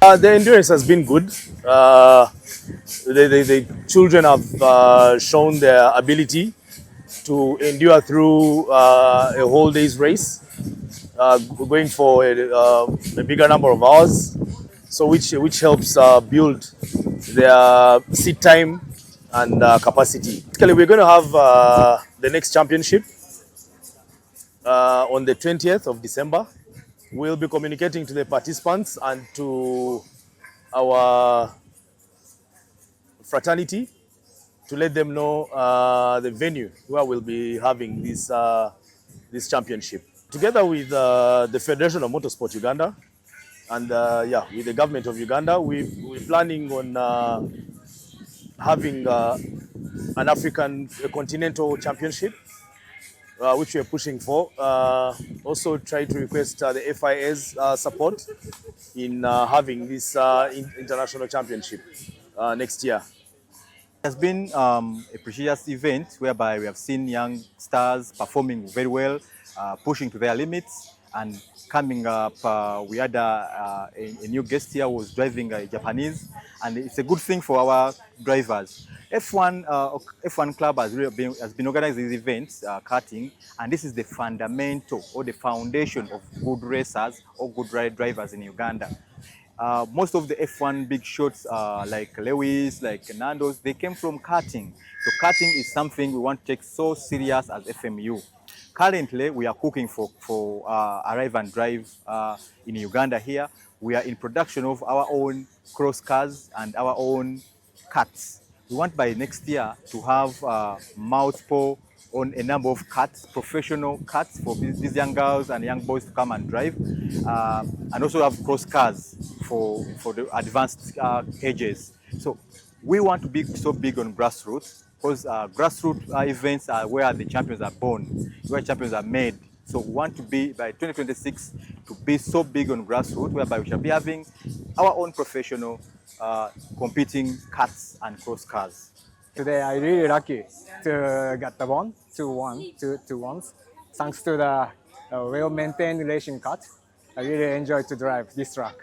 The endurance has been good. The children have shown their ability to endure through a whole day's race, going for a bigger number of hours, so which helps build their seat time and capacity. Basically, we're going to have the next championship on the 20th of December. We'll be communicating to the participants and to our fraternity to let them know the venue where we'll be having this championship. Together with the Federation of Motorsport Uganda and with the government of Uganda, we're planning on having an African continental championship, which we're pushing for. Also try to request the FIA's support in having this international championship next year. It has been a prestigious event whereby we have seen young stars performing very well, pushing to their limits, and coming up, we had a new guest here who was driving Japanese, and it's a good thing for our drivers. F1 Club has been organizing these events, karting, and this is the fundamental or the foundation of good racers or good drivers in Uganda. Most of the F1 big shots like Lewis, like Nando's, they came from karting. So karting is something we want to take so serious as FMU. Currently, we are cooking for Arrive and Drive in Uganda here. We are in production of our own cross cars and our own karts. We want by next year to have multiple on a number of karts, professional karts for these young girls and young boys to come and drive, and also have cross cars for the advanced ages. So we want to be so big on grassroots because grassroots events are where the champions are born, where champions are made. So we want to be, by 2026, to be so big on grassroots, whereby we shall be having our own professional competing karts and cross cars. Today I'm really lucky to get the one, two ones. Thanks to the well-maintained racing kart, I really enjoy to drive this track.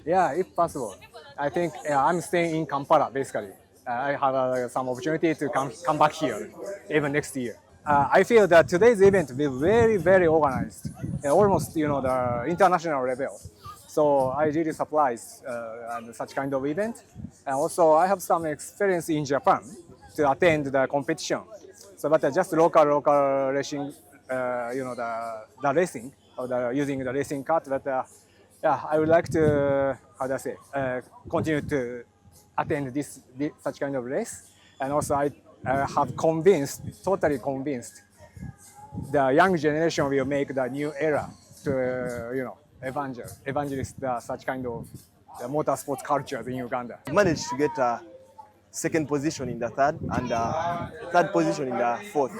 Yeah, if possible. I think I'm staying in Kampala basically. I have some opportunity to come back here, even next year. I feel that today's event will be very, very organized, almost the international level. So I really surprised at such kind of event. And also I have some experience in Japan to attend the competition. So but just local racing, the racing, or using the racing kart. But yeah, I would like to, continue to attend such kind of race. And also I have totally convinced, the young generation will make the new era to, evangelist such kind of motorsports culture in Uganda. We managed to get a second position in the third and third position in the fourth.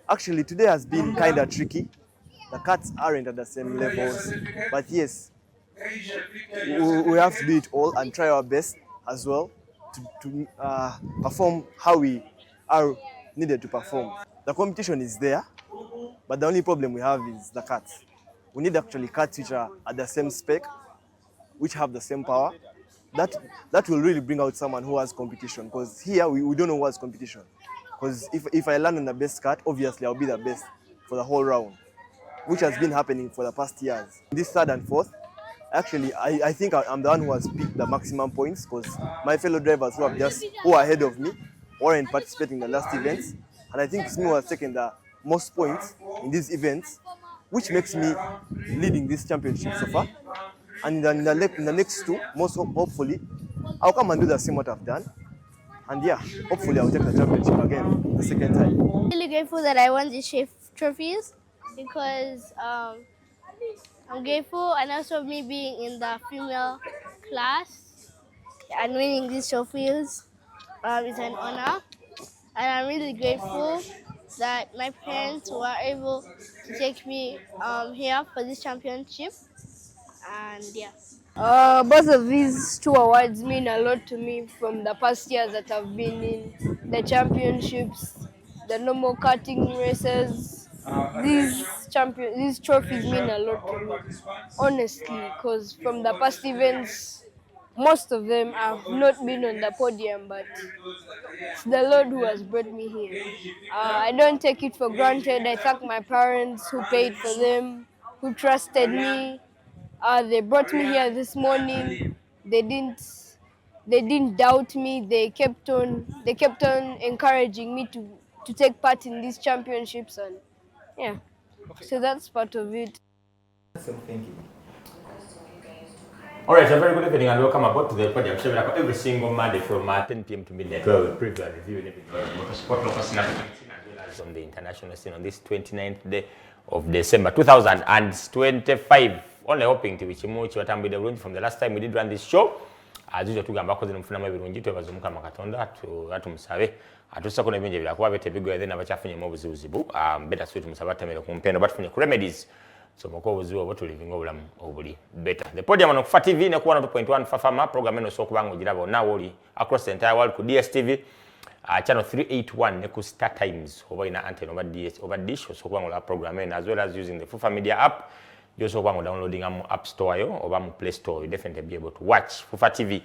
Actually, today has been kind of tricky. The karts aren't at the same levels, but yes, we have to do it all and try our best as well to perform how we are needed to perform. The competition is there, but the only problem we have is the karts. We need actually karts which are at the same spec, which have the same power. That will really bring out someone who has competition, because here we don't know who has competition. Because if I land on the best kart, obviously I'll be the best for the whole round, which has been happening for the past years. This third and fourth, actually I think I'm the one who has picked the maximum points, because my fellow drivers who are ahead of me weren't participating in the last events, and I think it's me who has taken the most points in these events, which makes me leading this championship so far. And in the next two, hopefully, I'll come and do the same what I've done. And yeah, hopefully I'll take the championship again the second time. I'm really grateful that I won these trophies because I'm grateful, and also me being in the female class and winning these trophies is an honor. And I'm really grateful that my parents were able to take me here for this championship. And yeah. Both of these two awards mean a lot to me from the past years that I've been in the championships, the normal karting races, these trophies mean a lot to me, honestly, because from the past events, most of them I've not been on the podium, but it's the Lord who has brought me here. I don't take it for granted. I thank my parents who paid for them, who trusted me. They brought me here this morning. They didn't doubt me. They kept on encouraging me to take part in these championships, and yeah. So that's part of it. Alright, a very good evening and welcome aboard to the Podium show. Every single Monday from 10 p.m. to midnight, where we preview and review everything motorsport, local scene, as well as on the international scene on this 29th day of December 2025. Only hoping to wish you much from the last time we did run this show. As usual, tugamba koze mfuna mabirungi twebaza Mukama Katonda atumusabe atusako nebinje birakuba betebigwa then abachafunye mu buzibuzibu better sweet musabatamere ku mpendo batufunye ku remedies so moko obuzibu obo tulivinga obulamu obuli better. The Podium on Kufa TV ne ku 102.1 Fafama program eno so kubango girabo now oli across the entire world ku DSTV channel 381 ne ku Star Times over ina antenna over DS over dish so kubango la program eno as well as using the Fufa Media app. You also want downloading am App Store yo or Play Store. You definitely be able to watch Fufa TV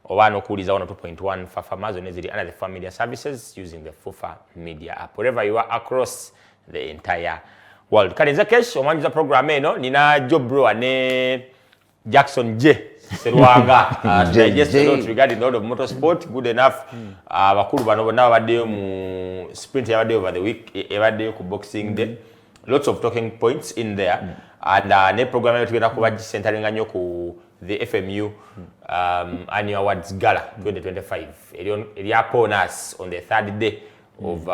or no cool is 102.1 Fafa Amazon and other Fufa Media services using the Fufa Media app wherever you are across the entire world. Kaniza Kesh omanyiza program eno nina job bro ane Jackson J Serwanga digest a lot regarding the world of motorsport. Good enough bakulu bano bonna badde mu sprint yabadde over the week yabadde ku boxing day. Lots of talking points in there. And ne program yetu tugenda kuba centering nnyo ku the FMU annual awards gala 2025 eri upon us on the 3rd day of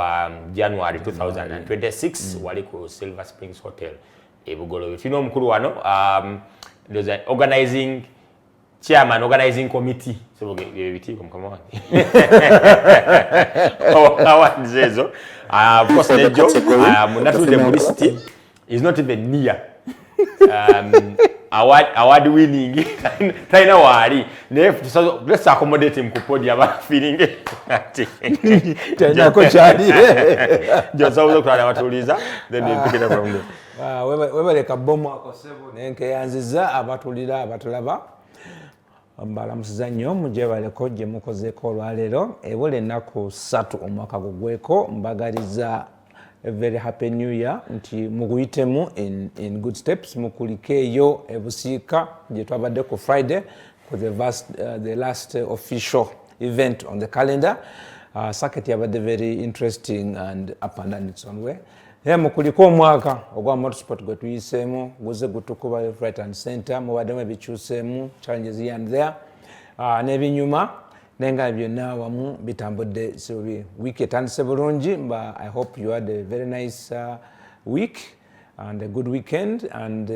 January 2026 wali ku Silver Springs Hotel ebugolo tino omukulu wano there's an organizing chairman organizing committee so biti kumkama wange awards ezo of course nejo munatu the modesty is not even near award winning taina wali let's accommodate him ku Podium feeling taina ko chali just so kwa watuliza then we pick it up from there webale kabomo akosebo nenke yanziza abatulira abatulaba mbala musizanyo muje baleko je mukozeko lwalero ebole nako 3 omwaka gugweko mbagaliza a very happy new year nti muguyitemu in good steps mukulikeyo eBUSIIKA je twabadde ku Friday ku the last official event on the calendar circuit yabadde very interesting and up and down its own way mukuliko omwaka ogwa motorsport gwe tuyisemu guze gutukuba right and center mubadde bikyusemu challenges here and there nebinyuma nenga byonna wamu bitambudde so week etandise bulungi but I hope you had a very nice week and a good weekend and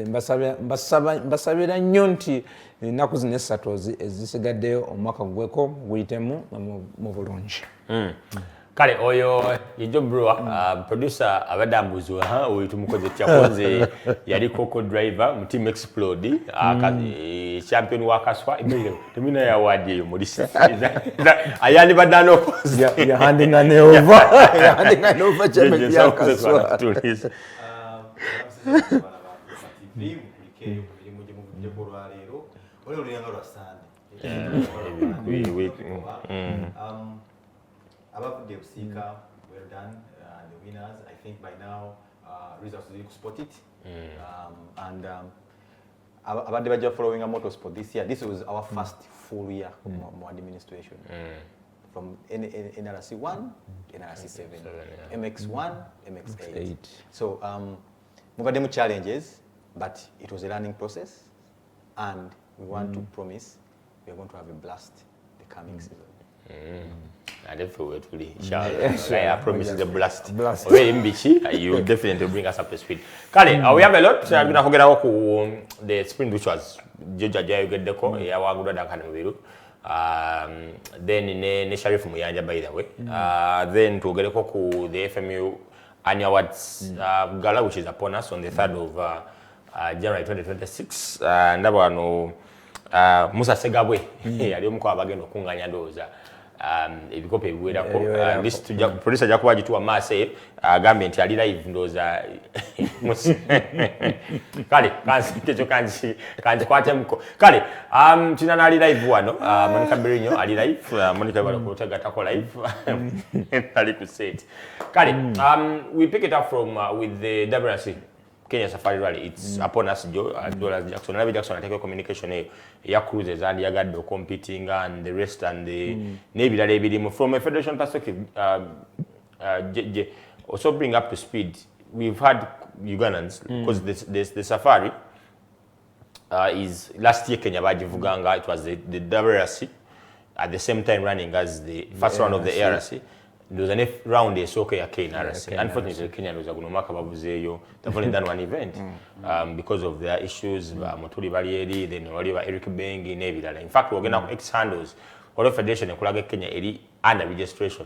mbasabira nnyo nti ennaku zino essatu ezisigaddeyo omwaka gugweko guyitemu mu bulungi. Kale oyo yejo bro producer abadambuzo oyo tumukoze kyakonze yali koko driver mu team explode champion wakaswa ibile temina ya award yo muri ayani badano ya handing an over champion yakaswa About the BUSIIKA, well done, the winners. I think by now results will spot it. And about the following a motorsport this year, this was our first full year more administration. From NRC 1 to NRC 7, MX 1, MX 8. So we've had challenges, but it was a learning process, and we want to promise we're going to have a blast the coming season. And therefore, I promise the blast. You definitely bring us up to speed. Kale, we have a lot. I'm going to forget the sprint, which was Georgia Jayugedeko, Yawaguda Dakanawiru. Then in Shariff Muyanja, by the way. Then to get the FMU annual awards gala, which is upon us on the 3rd of January 2026. And that one, Musa Segabwe, yali omukwa abagendo kunganya ndoza. ebikopo ebiwerako producer ajja kuba gituwa maaso eyo agambye nti ali live ndowooza kale ekyo kankikwatemu kale kina naali live wano Monica Birinyo ali live Monica balakutegatako live ali ku set kale we pick it up from with the WRC Kenya Safari Rally. It's upon us, Joe, Dollars Jackson. Nabi Jackson take communication ya cruises and ya gado competing and the rest and the Navy that they from a federation perspective. Also bring up to speed. We've had Ugandans because the Safari is last year Kenya Bajivuganga. It was the WRC at the same time running as the first round of the ARC. There was a round of soccer ya KNRC. Unfortunately, Kenya was going to make a they've only done one event because of their issues. Motuli Valieri, then Eric Bengi, Navy. In fact, we're going to ex-handles. All of Federation in Kenya eri under registration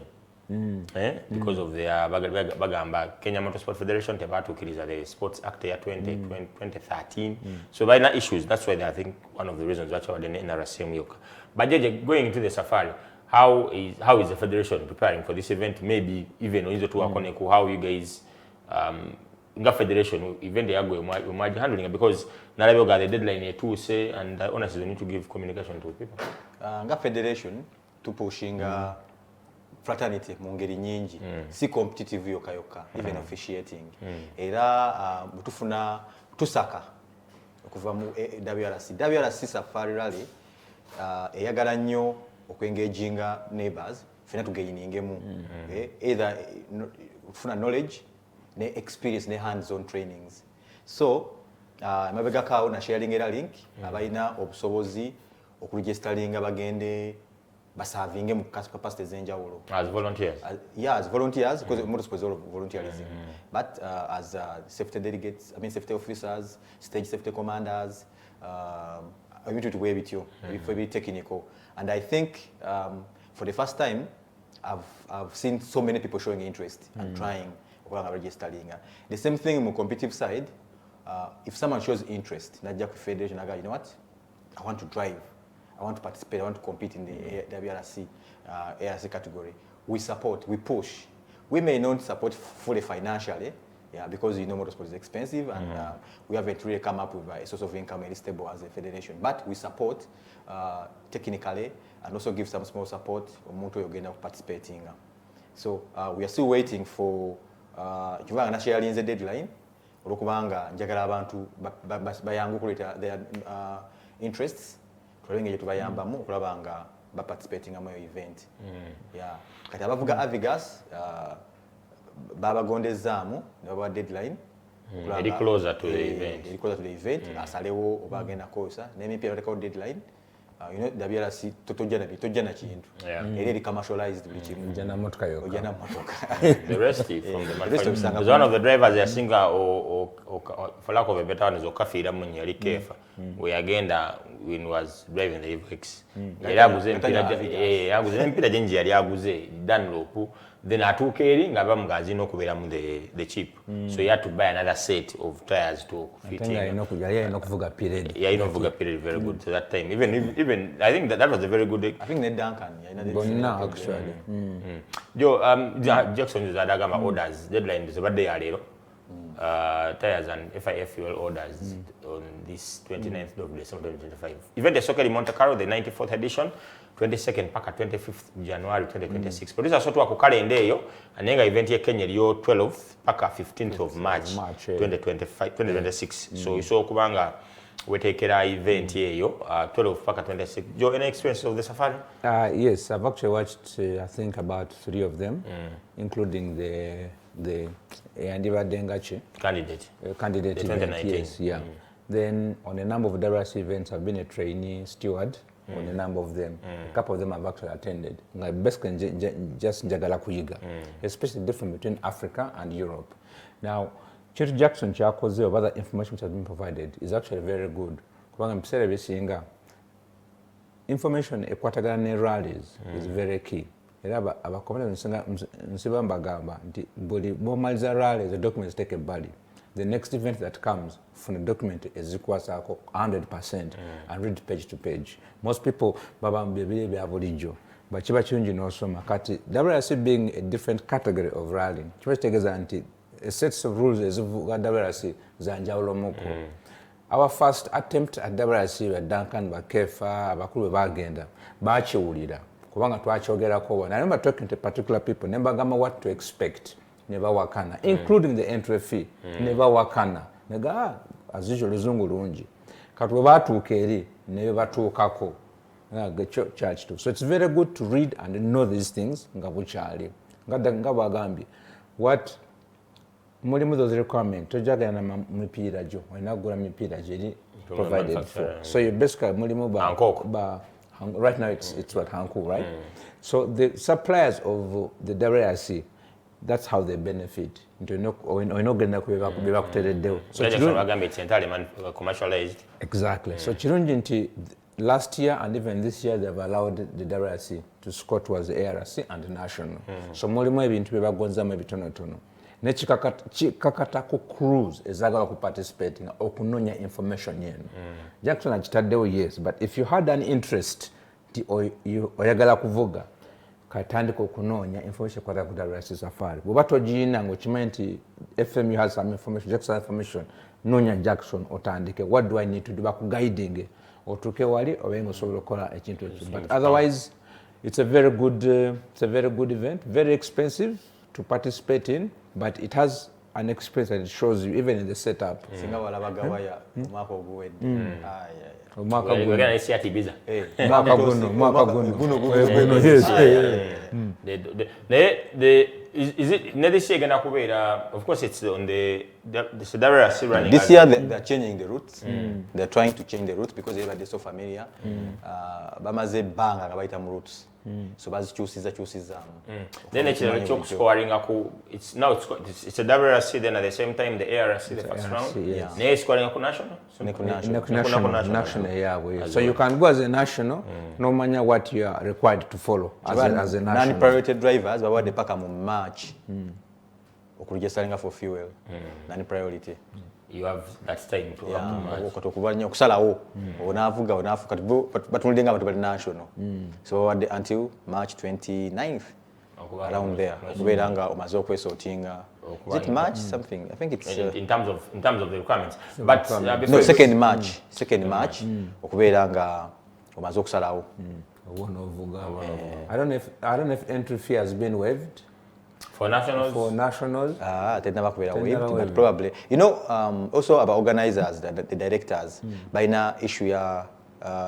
because of their bagamba Kenya Motorsport Federation tebatukiriza the Sports Act ya 2013. So by now issues, that's why I think one of the reasons why we're in NRC Yoka. But going into the Safari, how is the federation preparing for this event? Maybe even how you guys nga federation event yago handling because nalabo got the deadline here to say and honestly they need to give communication to people. Nga federation tupushinga fraternity mu ngeri nyingi si competitive yoka even officiating era tufuna tusaka okuva mu WRC Safari Rally eyagala nnyo okwengaginga neighbors fena tugeyiningemu either tufuna knowledge ne experience ne hands-on trainings so mabega kawo na sharing era link abayina obusobozi okuregisteringa bagende basavinge mu capacity zenjawulo as volunteers as volunteers because motorsport is all volunteerism but as safety delegates safety officers stage safety commanders I want to wear bityo if we technical and I think for the first time I've seen so many people showing interest and trying registering. The same thing on the competitive side. If someone shows interest, not just federation, you know what? I want to drive. I want to participate. I want to compete in the WRC ARC category. We support. We push. We may not support fully financially, because motorsport is expensive, and we haven't really come up with a source of income very stable as a federation. But we support technically and also give some small support on motor again of participating. So we are still waiting for. Kivanga na sharing the deadline olukubanga njagala abantu bayangu kuleta their interests tulenge je tubayambamu okulabanga ba participating mu event kati abavuga Avigas baba gondezamu ne deadline very closer to the event asalewo obagenda kosa n'emipira bateka deadline WRC tojana kintu eri commercialized buli kimu jana motoka yoka the rest from the manufacturer one of the drivers yasinga for lack of a better one is okafira munye ali kefa we agenda when was driving the Evox yaguze empira jenji yali aguze Dunlop then atuuka eri nga bamugazi n'okubeeramu the chip so he had to buy another set of tires to fit in. Kuvuga period. Yeah, kuvuga period very good to that time. Even I think that was a very good. I think Duncan. Bonna actually. Joe, Jackson is adagama orders deadline is about day alero. Tires and FIF fuel orders on this 29th of December 2025. Event is Soccer in Monte Carlo, the 94th edition. 22nd paka 25th January 2026. Producer sotu wako kalenda eyo anenga event ya Kenya liyo 12th paka 15th of March 2026. So iso kubanga wetekera event eyo 12th paka 26th. Joe, any experience of the safari? Yes, I've actually watched I think about 3 of them, including the Andiva Dengachi candidate the event, 2019. yes, yeah. Then on a number of WRC events, I've been a trainee steward on a number of them. A couple of them I've actually attended. Basically, just njagala kuyiga, especially the difference between Africa and Europe. Now, Chief Jackson Chakoze of other information which has been provided is actually very good. Information ekwatagana ne rallies is very key. Era abakomera nsiba mbagamba nti buli bomaliza rally the documents take a body. The next event that comes from the document is equals 100% and read page to page. Most people baba mbebile bya bulijjo but kiba kirungi n'osoma kati WRC being a different category of rallying kiba kitegeeza nti sets of rules ezivuga WRC za njawulo muko. Our first attempt at WRC with Duncan Bakefa abakulu bwe bagenda bakiwulira kubanga twakyogerako wona. I remember talking to particular people ne bagamba what to expect never wakana including the entry fee never wakana nega as usual luzungu lungi kati bwe batuuka eri ne batuukako church too. So it's very good to read and know these things nga bukyali nga bagambye what mulimu those requirements tojagana na mipiira jo olina kugula mipiira gye provided for. So you basically mulimu ba right now it's what Hanku, right? So the suppliers of the WRC, that's how they benefit. So it's entirely commercialized. Exactly. So chirunji last year and even this year they've allowed the WRC to score towards the ARC and national. So mulimu ebintu bye bagonzamu ebitonotono. Ne kikakata ku cruise ezagala ku participating okunonya information yenu. Jackson akitaddewo yes, but if you had an interest oyagala kuvuga katandika okunonya information kwata ku WRC safari. Bw'oba togiina ng'okimanyi nti FMU has some information, Jackson information, nonya Jackson otandike. What do I need to do? Bakuguiding otuuke wali obenga osobola okukola ekintu ekyo. But otherwise it's a very good event, very expensive to participate in, but it has an experience and it shows you even in the setup. Singa walabagawaya omwaka oguwedde. Mwaka guno. We're going to see at Ibiza. Mwaka guno. Is it this year gonna kubeera? Of course, it's on the WRC running. This year they're changing the routes. They're trying to change the routes because they're so familiar. Bamaze banga kabaita mu routes. So bazikyusiza. Then it's scoring. It's now it's a WRC. Then at the same time the ARC the first round. Yeah. Scoring a national. National, yeah. So you can go as a national, no matter what you are required to follow as a national. Non-priority drivers, but what they pack in March. Okuregistaringa for fuel. Non-priority. You have that time to okubanya okusalawo onavuga batuldenga abantu bali national. So until March 29th around there kuberanga omaze okwesortinga. Is it March something? I think it's in terms of the requirements. But no, second March okuberanga omaze okusalawo. I don't know if entry fee has been waived. For nationals? They never waived, but probably. You know, also about organizers, the directors, by now issue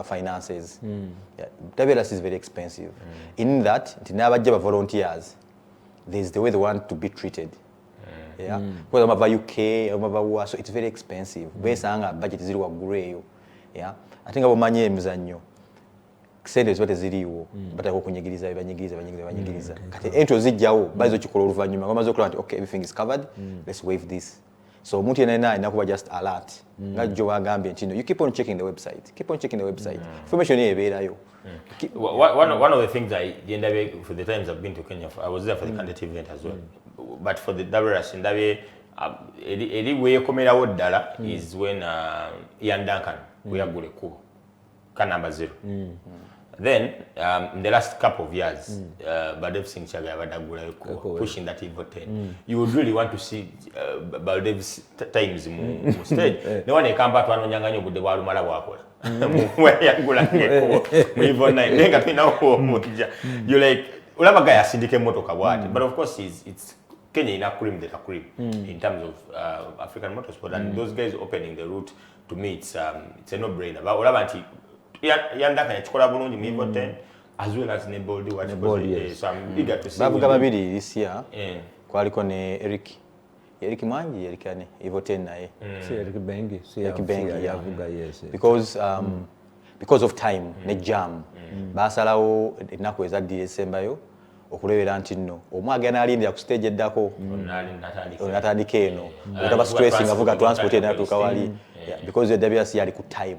finances. WRC is very expensive. In that, the never volunteers, there's the way they want to be treated. Yeah, because I'm over UK, so it's very expensive. Based on budget is zero. Yeah, I think about money mzanyo. Sente zote ziriwo batako kunyigiriza banyigiriza kati entro zijjawo bazo kikola oluvanyuma bamaze okulaba nti okay everything is covered, let's waive this. So omuntu yenna inakuba just alert nga jo bagambye nti you keep on checking the website information ebeerayo. One of the things for the times I've been to Kenya, I was there for the candidate event as well, but for the WRC ndabe eri weekomerawo ddala is when Ian Duncan weyagula ekkubo ka number 0. Then, in the last couple of years, Baldev Singh Chagaya pushing that Evo 10. You would really want to see Baldev's times on stage. No one can back to Anonyanganyo with the Walumala Wakola. Evo 9. You're like, Ulamagaya Syndicate Moto Kawati. But of course, it's Kenya in Akurim, in terms of African motorsport. And those guys opening the route, to me, it's a no-brainer. But Ulabanti, Yanda can chikola bulungi mu Evo 10 as well as ne Boldi what so I'm eager to see. Bavuga babiri this year. Kwaliko ne Eric Mwangi Erikane Evo 10 naye. Eric Bengi yavuga yes. Because of time ne jam. Basalawo ennaku eza December yo okulebera nti nno omwagana alindira ku stage eddako onatandika eno otaba stressing avuga transport enatuuka wali because the WRC yali ku time.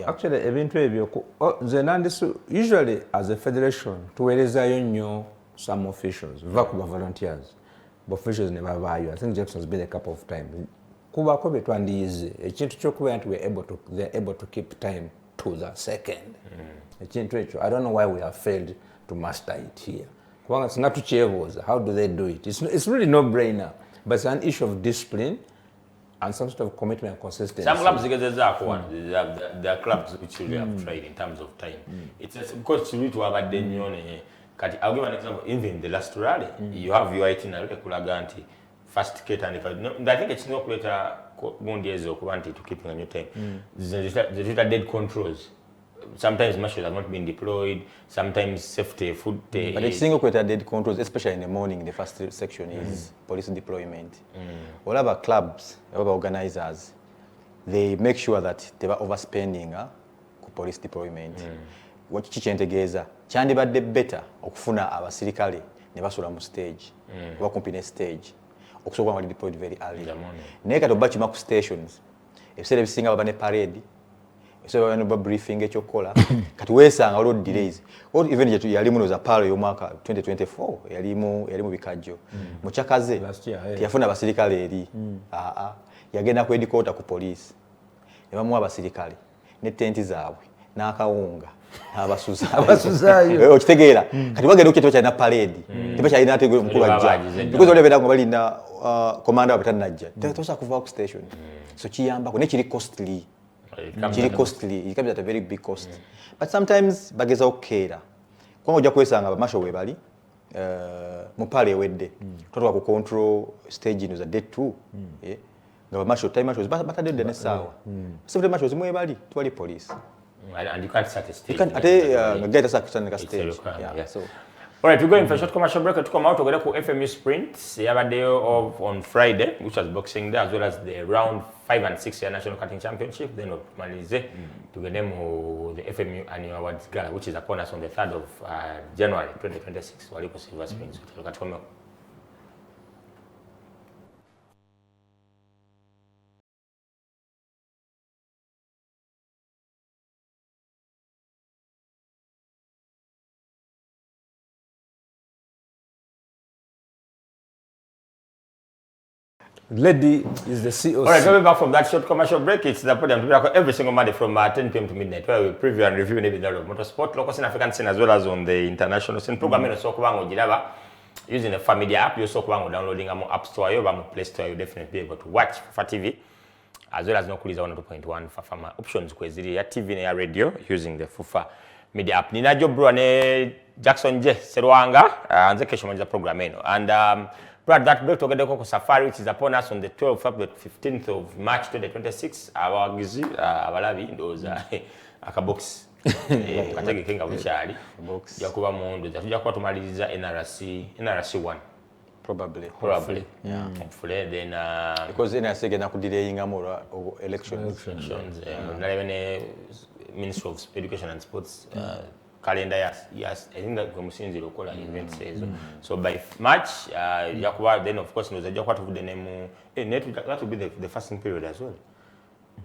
Actually, ebintu ebyo usually as a federation tuweerezayo nnyo some officials va kuba volunteers but officials ne babaayo. I think Jackson has been a couple of times kubako betwandiyize ekintu kyokubeera nti they're able to keep time to the second. I don't know why we have failed to master it here. How do they do it? It's really no brainer, but it's an issue of discipline and some sort of commitment and consistency. Some clubs there are clubs which really have tried in terms of time. It's because to have a day. I'll give an example. Even the last rally, you have your itinerary Kulaganti, first kit, and if I think it's not better Mondays or Kuanti to keep on your time. The dead controls. Sometimes marshals have not been deployed, sometimes safety, food. But the single quota dead controls, especially in the morning, the first section is police deployment. All our clubs, all our organizers, they make sure that they are overspending police deployment. What kichentegeeza kyandibadde better okufuna abasirikale ne basula mu stage bakumpi ne stage okusobola wali deployed very early naye kati oba kima ku stations ebiseera ebisinga baba ne parade ebiseera baba ne briefing ekyokukola kati weesanga waliwo delays or even yetu yali muno za palo y'omwaka 2024 yali mu bikajjo mu kyakaze teyafuna abasirikale eri yagenda ku headquarter ku police ne bamuwa abasirikale ne tenti zaabwe n'akawunga abasuzayo okitegeera kati bagenda okyeto kyalina parade tebakyalina ate mukulu ajja because olebera ngo balina commander wabatanajja tosobola kuva ku station so kiyambako ne kiri costly it comes at a very big cost but sometimes bageza okukeera kubanga ojja kwesanga bamasho we bali mu pale ewedde totoka ku control stage ino za day 2 nga bamasho time marshals batadde ne sawa so time marshals mwe bali twali police. And you can't start a stage. You can't get a stage. Yeah. So. All right, we're going for a short commercial break. To come out, we're going to go FMU Sprint. The other day of on Friday, which was Boxing Day, as well as the round 5 and 6 year National Karting Championship. Then we'll manage to get them the FMU Annual Awards Gala, which is upon us on the 3rd of January 2026. Waliko Silver Springs. Look at home. Lady is the COC. All right, coming back from that short commercial break, it's the Podium every single Monday from 10 p.m. to midnight, where we preview and review the of motorsport, local scene, African scene, as well as on the international scene. Program in the using a family app, you're downloading a app store, you have a Play Store, you definitely be able to watch for TV, as well as no Kuliza 102.1 for options, TV and radio using the FUFA media app. Nina Jobro and Jackson J. Serwanga, and the Kesho program. And but that break together Coco Safari, which is upon us on the 12th of the 15th of March 2026. Our gizi, our lavi, those akabox. Katege kinga wichari. Box. Jakuba mondo. Jakuba tumaliza NRC 1. Probably. Yeah. Hopefully then. Because NRC gena kudelaying amora elections. Ministry of Education and Sports. Calendar, yes, I think that Commission local event says so. By March, then of course, knows what would the name that will be the fasting period as well.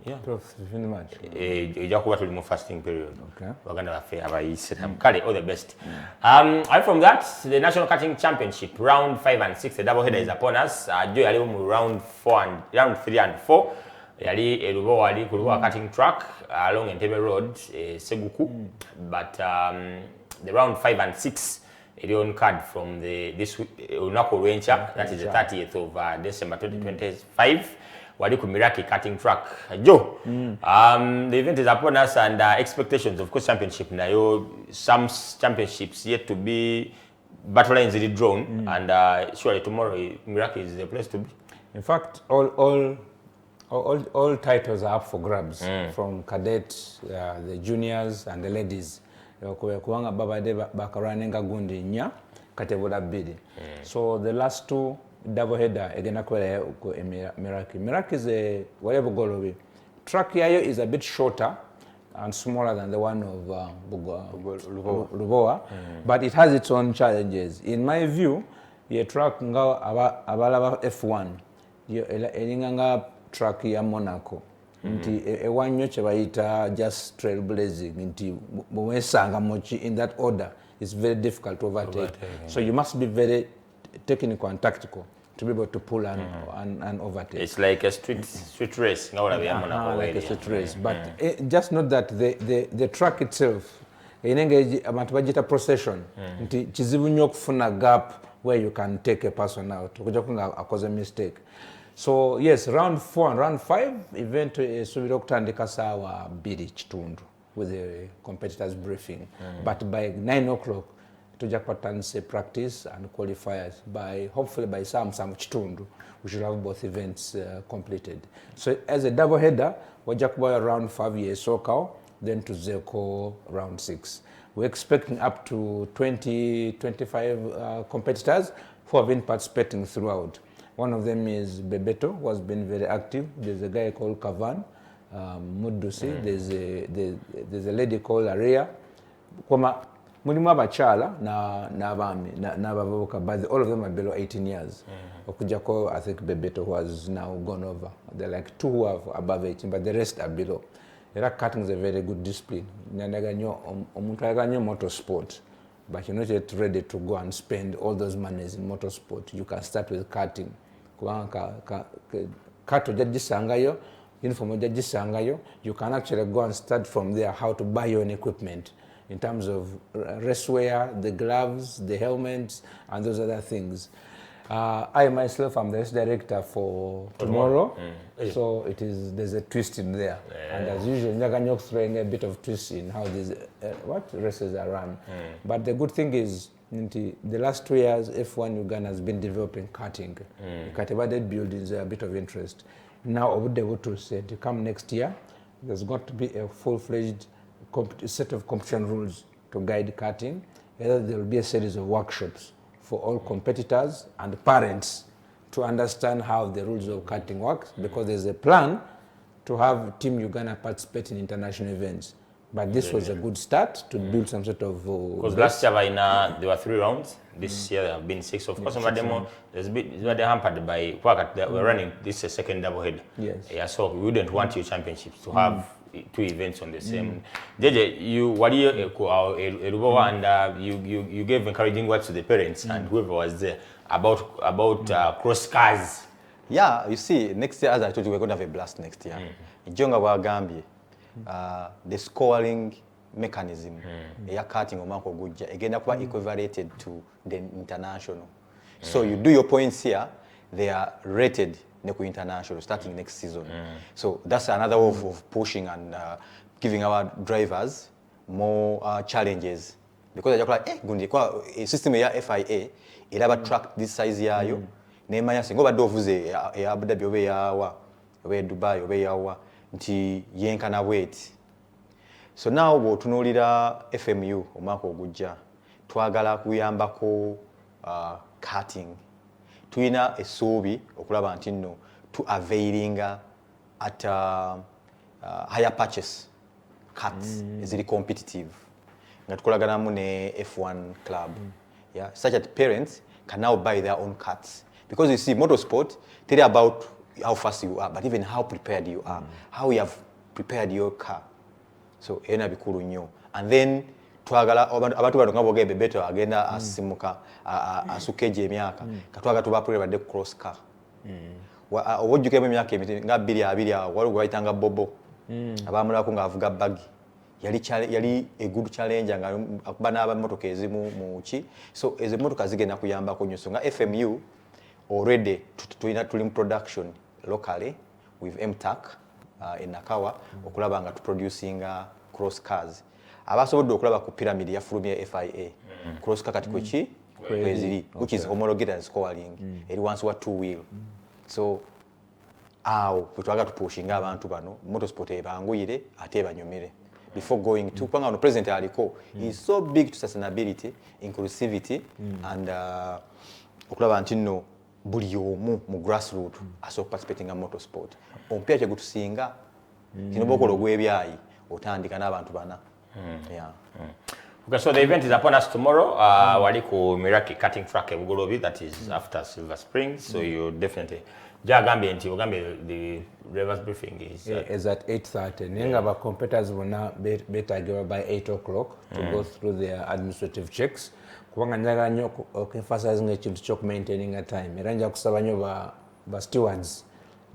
Yeah, 15 March. What will be more fasting period? Okay, we're gonna have all the best. And from that, the National Karting Championship round 5 and 6, the double header is upon us. Round 3 and 4. Yali elubo wali kuliwa karting track along Entebbe Road, Seguku, but the round 5 and 6 on card from this Unako Venture, that is the 30th of December 2025. Wali ku MERAKI karting track. Joe, the event is upon us and expectations, of course, championship. Now, some championships yet to be battle lines drawn, and surely tomorrow MERAKI is the place to be. In fact, all titles are up for grabs, from cadet, the juniors and the ladies. Kuwanga babade bakaranenga gundi nya katebola bidi. So the last two double header again kwele MERAKI. MERAKI is a whatever goal track yayo is a bit shorter and smaller than the one of Lubowa, but it has its own challenges. In my view, the track nga abalaba F1 elinganga track ya Monaco nti ewanyo chebayita just trailblazing nti mwesanga mochi in that order is very difficult to overtake. So you must be very technical and tactical to be able to pull and overtake. It's like a street race. Like a street race. But just not that the track itself, abantu bagita procession, nti kizibu nnyo okufuna gap where you can take a person out. Okuja kunga akoze mistake. So yes, round 4 and round 5 event esubira okutandika saawa 2 kitundu with the competitors briefing. But by 9 o'clock tujja kutanse practice and qualifiers. Hopefully by some kitundu we should have both events completed. So as a double header, wajja kuba round 5 yesookawo, then to Zeko round 6. We're expecting up to 20-25 competitors who have been participating throughout. One of them is Bebeto, who has been very active. There's a guy called Kavan, Mudusi. There's a lady called Aria. Mulimu abachala n'abavubuka, but all of them are below 18 years. Okujako, I think Bebeto, who has now gone over. There are like 2 who are above 18, but the rest are below. Karting is a very good discipline. Omuntu ayaga nnyo motorsport, but you're not yet ready to go and spend all those monies in motorsport. You can start with karting. Kart ojja gisangayo, uniform ojja gisangayo. You can actually go and start from there how to buy your own equipment in terms of racewear, the gloves, the helmets, and those other things. I myself am the race director for tomorrow, so there's a twist in there. And as usual, Nyaganyok throwing a bit of twist in how these races are run. But the good thing is, the last 2 years, F1 Uganda has been developing karting. Cultivated buildings are a bit of interest. Now, I would be able to say, to come next year, there's got to be a full-fledged set of competition rules to guide karting. There will be a series of workshops for all competitors and parents to understand how the rules of karting works, because there's a plan to have Team Uganda participate in international events. But this was a good start to build some sort of... Because last year there were 3 rounds. This year there have been 6. Of course, some of them there's a bit hampered by we're running this second double head. Yes. Yeah, so we wouldn't want your championships to have 2 events on the same. JJ, you gave encouraging words to the parents and whoever was there about cross cars. Yeah, you see, next year, as I told you, we're going to have a blast next year. Jonga wa Gambia, the scoring mechanism, ya karting omako gujja, again, quite equivalated to the international. So you do your points here, they are rated Neku International starting next season. So that's another way of pushing and giving our drivers more challenges. Because a system ya FIA, it have track this size yayo. Nemanya singoba dovuze ya Abu Dhabi obe yawa, obe Dubai obe yawa, nti yenkana weight. So now tunulira FMU omako ogujja. Twagala kuyambako karting. Tuina esuubi okulaba nti nno to availing at higher purchase carts eziri competitive nga tukolaganamu ne F1 club, yeah, such that parents can now buy their own carts, because you see motorsport tell about how fast you are, but even how prepared you are, how you have prepared your car. So ena bikulu nnyo. And then twagala abantu bano nga boge Bebeto agenda asimuka asukeje emyaka katwaga tubapulira badde cross car owojjukemu emyaka nga 2 waliwo gwayitanga Bobo abamulako nga avuga bagi yali a good challenge nga akuba n'abamotoka ezimu mu ki. So ezo motoka zigenda kuyambako nnyo. So nga FMU already tuli mu production locally with MTAC in Nakawa okulaba nga producing cross cars. Abasobodde okulaba ku pyramid ya fulumya FIA cross car kati kweki kweziri, which is homologated and scoring eri wansi wa 2 wheel. So awo kutwaga tupushinga abantu bano motorsport ebanguyire ate banyumire before going to panga no president aliko is so big to sustainability, inclusivity and okulaba nti nno buli omu mu grassroots asobola participating in motorsport ompya kye gutusinga kino bokolo gwebyayi otandika n'abantu bana. Yeah. Okay, so the event is upon us tomorrow. Wali ku MERAKI karting track Bugolobi, that is after Silver Springs. So you definitely Jagambia and Ugambia, the drivers briefing is at 8:30. Nenga ba competitors wona better give by 8 o'clock to go through their administrative checks. kubanga njagala nnyo okemphasizing ekintu ky'okumaintaining a time era nja kusaba nnyo ba stewards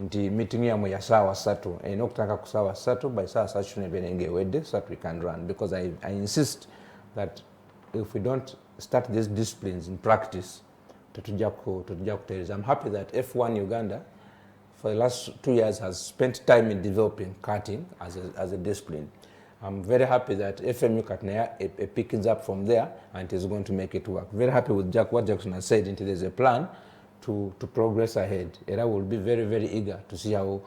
nti meeting yamwe ya saawa 3 erina okutandika ku saawa 3 by saawa 3 nebeera ng'ewedde so that we can run because I insist that if we don't start these disciplines in practice tetujja kutereeza. I'm happy that F1 Uganda for the last 2 years has spent time in developing karting as a discipline. I'm very happy that FMU Katnaya picks up from there and is going to make it work. Very happy with what Jackson has said. There's a plan to progress ahead. Era will be very, very eager to see how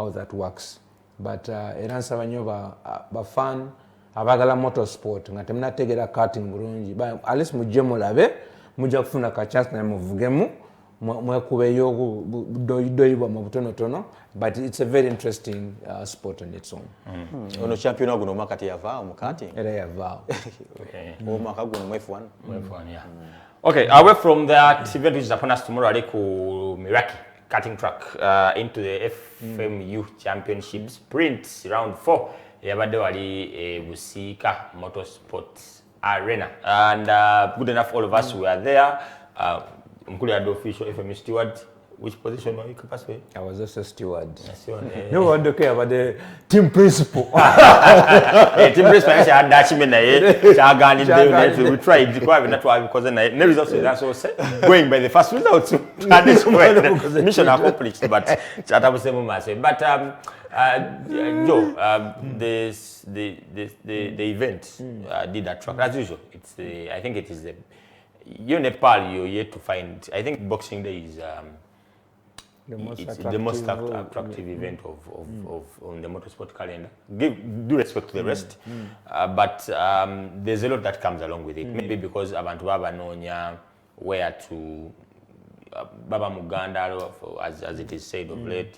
that works. But era nsaba nnyo ba fan abagala motorsport nga temunategeera karting bulungi at least mujje mulabe mujja kufuna ka chance naye muvugemu mwekubeyo doyibwa mu butonotono but it's a very interesting sport on its own. Ono champion guno mwaka yavaawo mu karting Era yavaawo. omwaka guno mu F1. Yeah. Okay, away from that event which is upon us tomorrow, ali ku MERAKI karting track into the FMU Championship Sprint round 4. Yabadde wali BUSIIKA Motorsports Arena, and good enough all of us were there. Including the official FMU steward. Which position were you capacity? I was also steward. No one don't care about the team principal. Team principal is a Dutchman. We tried because the results that's also going by the first results. Mission accomplished, but that was the moment. But Joe, the event did attract as usual. It's I think it is the Nepal you're yet to find. I think Boxing Day is. The most attractive event of on the motorsport calendar. Give due respect to the rest, but there's a lot that comes along with it. Maybe because abantu baba nonya where to baba Muganda, as it is said of late.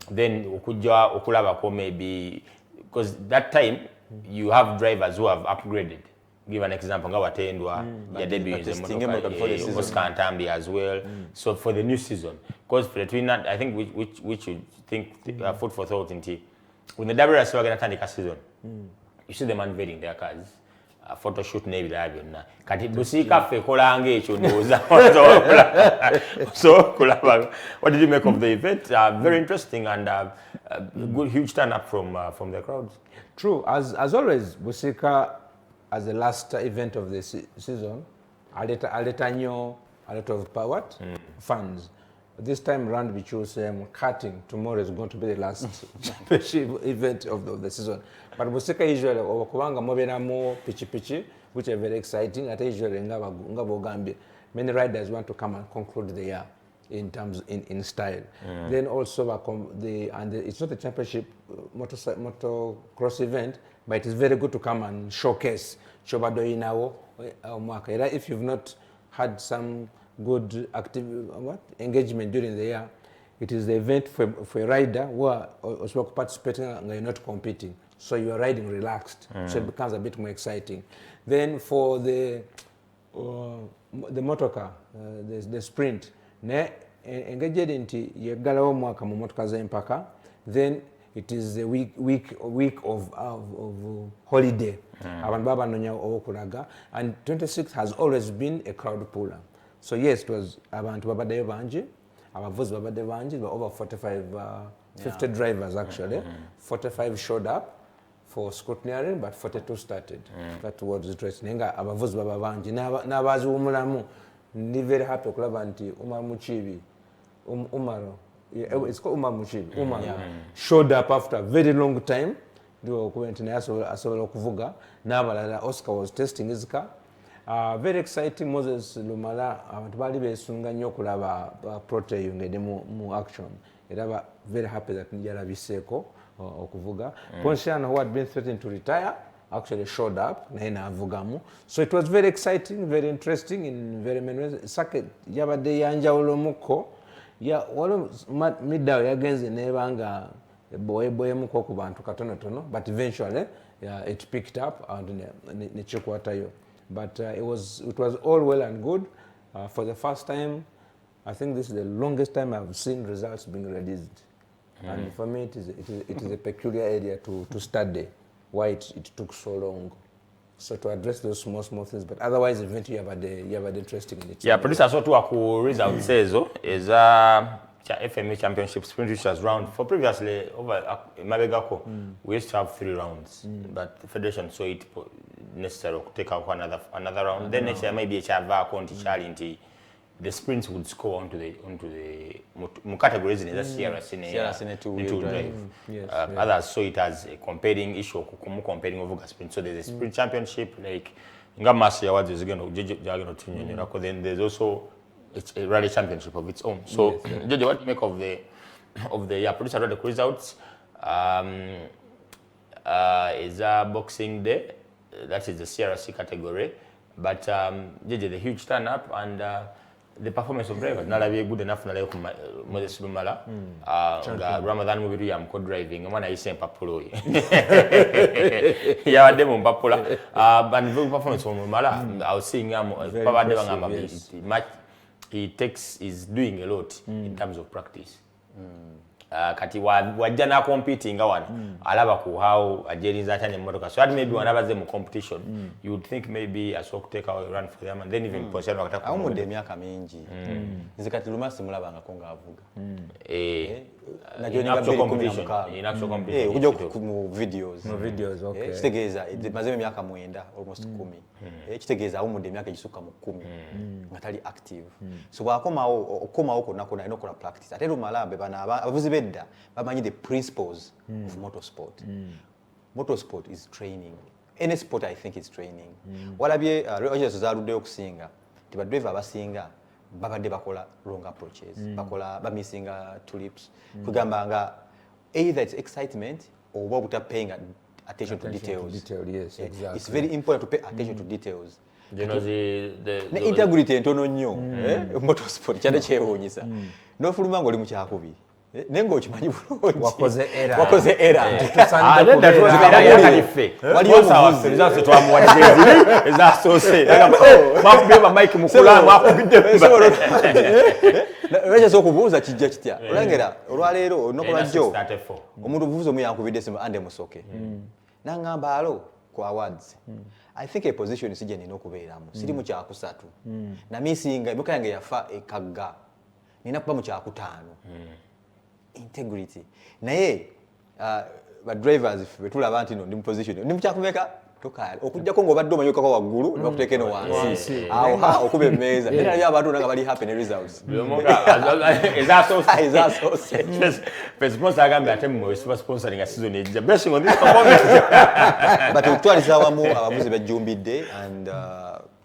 Then ukuja okulabako maybe because that time you have drivers who have upgraded. Give an example, Ngawatendwa, their debut in the motorcar, Oscar Ntambi as well. So for the new season, because for the twin, I think we should think food for thought into when the WRC are going to take season, you see them unveiling their cars. A photo shoot maybe they have na. Kati BUSIIKA fe kolange chonoza. So what did you make of the event? Very interesting and good huge turn up from the crowds. True, as always, BUSIIKA. As the last event of the season, Aletanyo, a lot of funds. This time round we chose karting. Tomorrow is going to be the last championship event of the season. But BUSIIKA usually okubanga mobera mo pichi, which are very exciting. At usually many riders want to come and conclude the year in style. Then also it's not a championship motocross event, but it is very good to come and showcase if you've not had some good active engagement during the year. It is the event for a rider who are also participating and you're not competing, so you are riding relaxed, so it becomes a bit more exciting. Then for the motorcar, the sprint, engaged nti yegalawo mwaka mu motoka z'empaka, then it is a week of holiday. Abantu baba nonya okulaga, and 26 has always been a crowd puller. So yes, it was abantu babaddeyo bangi, abavuzi babadde bangi, over 50 drivers actually. 45 showed up for scrutineering, but 42 started. That was interesting. Nenga abavuzi baba bangi n'abazi umulamu. Ndi very happy okulaba nti Umar Muchibi, it's called Umar Muchibi. Umar showed up after a very long time. Oscar was testing his car. Very exciting. Moses Lumala, abantu besunga nnyo okulaba Podium mu action. Era very happy that njala biseko okuvuga. Ponsiano, who had been threatening to retire, actually showed up naina avugamu. So it was very exciting, very interesting in very many ways. Sake yabadde yanjawulo muko ya walo middawo yagenze nebanga boye muko ku bantu katonotono, but eventually it picked up and nechikwatayo. But it was all well and good. For the first time, I think this is the longest time I've seen results being released. And for me it is a peculiar area to study why it took so long. So to address those small things, but otherwise, event you have had interesting in it. Yeah, producer so to aku result says is FMA Championship sprint which was round for previously over Mabegako. We used to have 3 rounds, but the federation saw it necessary to take out another round. Then next year maybe challenge the sprints would score onto the categories in the CRS two drive. Yes, Others saw it as a comparing issue, comparing over sprint. So there's a sprint championship like Ngamasi Awards is going to then there's also it's a rally championship of its own. So Jojo, what do you make of the producer read the results? Is Boxing Day, that is the CRC category, but Jojo, the huge turn up and the performance of drivers not good enough na leo Moses Lumala Ramadan mubiru ya mko driving mwana yise mpapulo ya wademo mpapula but the performance of Lumala I was seeing pabade bangamba match is doing a lot in terms of practice. Kati wajana competing wana alaba ku how ajeri zatanye motoka so maybe wanabaze mu competition you would think maybe I saw take a run for them and then even position wakataka au mu myaka mingi nzikati lumasi mulabanga konga avuga na joni ngabiri competition in actual competition kujo ku videos okay kitegeza mazeme myaka 9 almost 10 kitegeza au mu myaka gisuka mu 10 ngatali active so okoma uko nakona inokola practice ate lumalambe bana abavuzi bedda bamanyi the principles of motorsport. Motorsport is training. Any sport I think is training. Walabye Rogers zaludde okusinga tiba driver abasinga babadde bakola wrong approaches bakola bamisinga tulips kugamba nga either it's excitement or without paying attention to details. Yes, exactly. It's very important to pay attention to details. You know the integrity entono nnyo motorsport kyane kyewuunyisa n'ofuluma ng'oli mu kyakubiri nengo okimanyi bulungi wakoze era nenda tuwalife waliyo sawa results twamuwadde ezasose mwakubye mike mukula mwakubidde Reje so kubuuza kijja kitya olengera olwaleero nokolajjo omuntu buvuzo mu yankubidde simu ande musoke nangamba alo ku awards I think a position is sije nino kubeeramu siri mu kyakusatu na misinga ebuka yange yafa ekagga nina kuba mu kyakutaano integrity naye ba drivers betulaba nti no ndi mu position ndi mu kyakumeka tokala okujjako ng'obadde omanyi okako waggulu bakuteeke no wansi awo okuba emmeeza era bya abantu nga bali happy ne results ezasoose sponsor agambe ate mu sponsoring a season ejja blessing on this performance but okutwaliza awamu abavuzi bajjumbidde and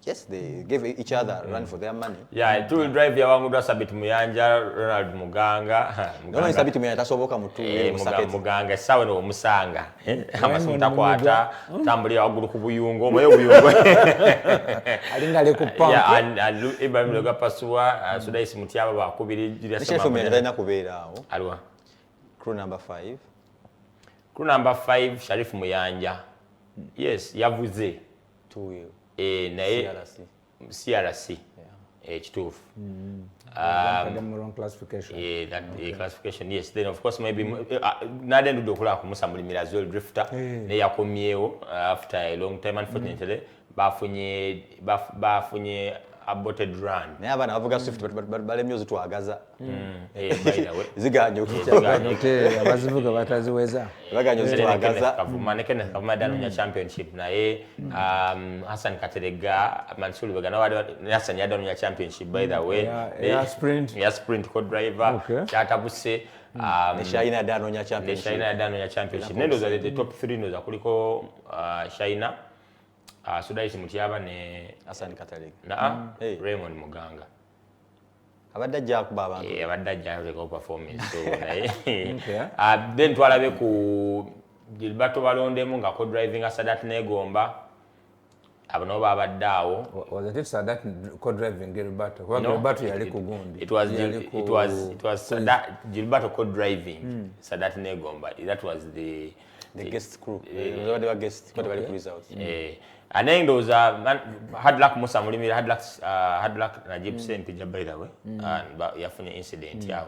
yes, they gave each other a run for their money. Yeah, two drive ya wangu dwa Sabit Muyanja, Ronald Muganga. Nono Sabit Muyanja tasoboka mutu Muganga sawe no musanga. Amasunta kwata tambuli wagulu kubuyungo moyo buyungo. Alingale ku pump. Yeah, and Iba Mloga pasua Sudai Simutiaba bakubiri Julius Sama. Nisho mena na kubeera awo. Alwa. Crew number 5. Crew number 5 Sharif Muyanja. Yes, yavuze. 2 wheel. Naye CRC kituufu wrong classification. Yeah, that classification, yes. Then of course maybe nade ndo dokola kumusamulimira zol drifter ne yakomyewo after a long time unfortunately bafunye aborted run. Naye abana bavuga Swift bale myozo twagaza. By the way. Ziganyo kicha. Abazivuga bataziweza. Baganyo twagaza. Kavuma dano nya championship naye Hassan Katerega Mansuri bagana wali Hassan yadano nya championship by the way. Yeah, sprint co-driver. Chatabuse Shaina dano nya championship. Nendo za the top 3 ndo za kuliko Shaina Sudai Simutiaba ne Hassan Katerega. Raymond Muganga. Abadajja kuba abantu. Abadajja ko performance so then twalabe ku Gilberto Balondemu nga ko driving Sadat Negomba abano babaddawo. Was it Sadat co driving Gilberto? Gilberto yali ku gundi. It was Sadat Gilberto co driving Sadat Negomba. That was the guest crew. They were guest for the results. And then those hard luck Musa Mulimira, hard luck Najib Sempija by the way, and yafunye incident yao.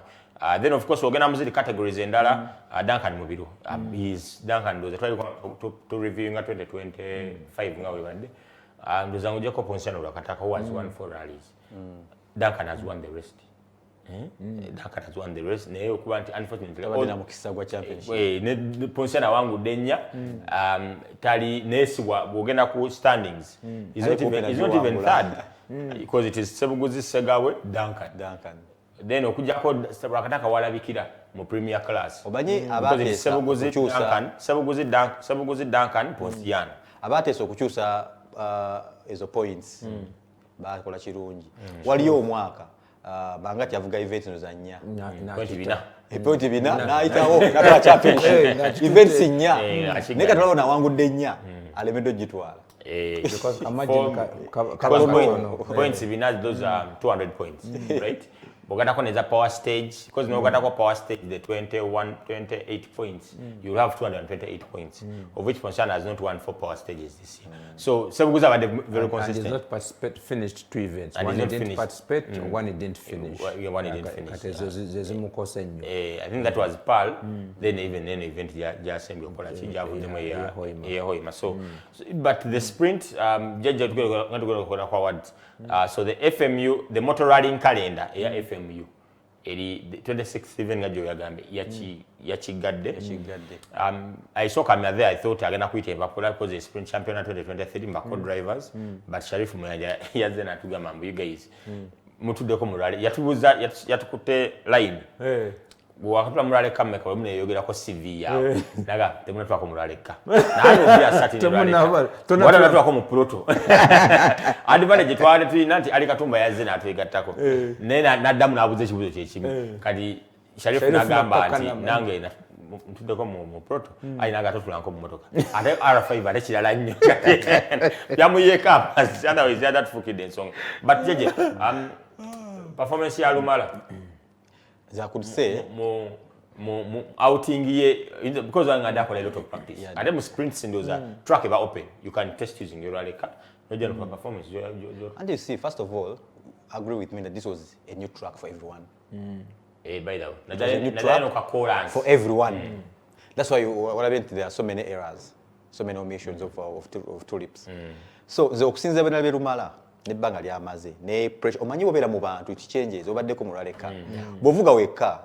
Then of course ogenda muzidi categories endala Duncan Mubiru. He's Duncan doze twali to reviewing 2025 nga webadde. Ndozangu Jacob Onsano Rakataka who has won 4 rallies. Duncan has won the rest. Duncan has won the race. Naye okuba nti unfortunately abadde mu kisagwa championship. Ne Ponsana wangu denya tali nesibwa bwogenda ku standings. Is not even third because it is Sebuguzi Segawe Duncan. Then okujjako Rakataka walabikira mu premier class. Obanyi abate Sebuguzi Duncan Ponsiano. Abateesa okukyusa ezo points bakola kirungi. Waliyo omwaka bangati avuga event nozanya point bina naitawo nakala championship events nya neka tulabona wangudde nya alemeddo gitwala because imagine points bina those are 200 points right bogata koneza power stage because no gata ko power stage the 28 points you have 228 points of which Ponsana has not won 4 power stages this year. So Sebuguza were very consistent. And he's not finished 2 events. And one he didn't participate, one he didn't finish. One he didn't finish. I think that was Pearl. Then even an event just same Okola Hoima. So but the sprint judge going to go forward. So the FMU, the motor riding calendar, FMU. Eri 26th even ngajo yagambe yachigadde. I saw Kamya there. I thought agenda kuita Evapola because the sprint champion 2023 Mbako drivers, but Sharif Muyaja yaze natuga mambo you guys. Mutuddeko murale yatubuza yatukute line. Wakapula murale kameka wamune yogera ko CV yawo. Naga temuna twako murale ka. Nayo bya sati murale. Wala twako mu proto. Advantage twale tulinanti ali katumba yaze natuigatako. Nena nadamu nabuze kibuzo kyekimu. Kadi Sharif nagamba ati nange na mtuddeko mu proto ayinaga totulanko mu motoka. Ate R5 ale kirala nnyo. Yamuyeka pass ana we that fukide ensonga. But jeje performance ya Lumala I could say outing ye because I'm going to a lot of practice. And then sprints in those track if open, you can test using your rally car. No general performance. And you see, first of all, agree with me that this was a new track for everyone. By the way, a new track for everyone. That's why what I meant, there are so many errors, so many omissions of tulips. So the okusinza bena berumala. Nebanga lya maze ne pressure omanyi obera mu bantu changes obaddeko mu laleka bovuga weka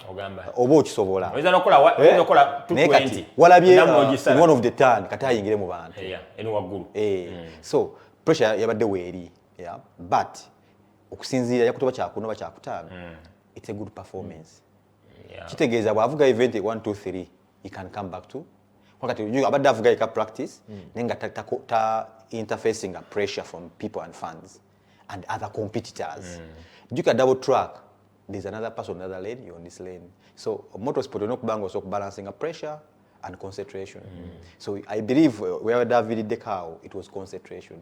oba okisobola oyinza nokola 220 walabye one of the turn kata yingire mu bantu eno waggulu so pressure yabadde weeri but okusinzira yakutoba kyakuno bakyakutana it's a good performance kitegeeza bwavuga event 1 2 3 he can come back to wakati abadde avuga eka practice nenga ta interfacing a pressure from people and fans and other competitors. You can double track. There's another person on another lane, you're on this lane. So motorsport is not also balancing a pressure and concentration. So I believe where David Decao, it was concentration.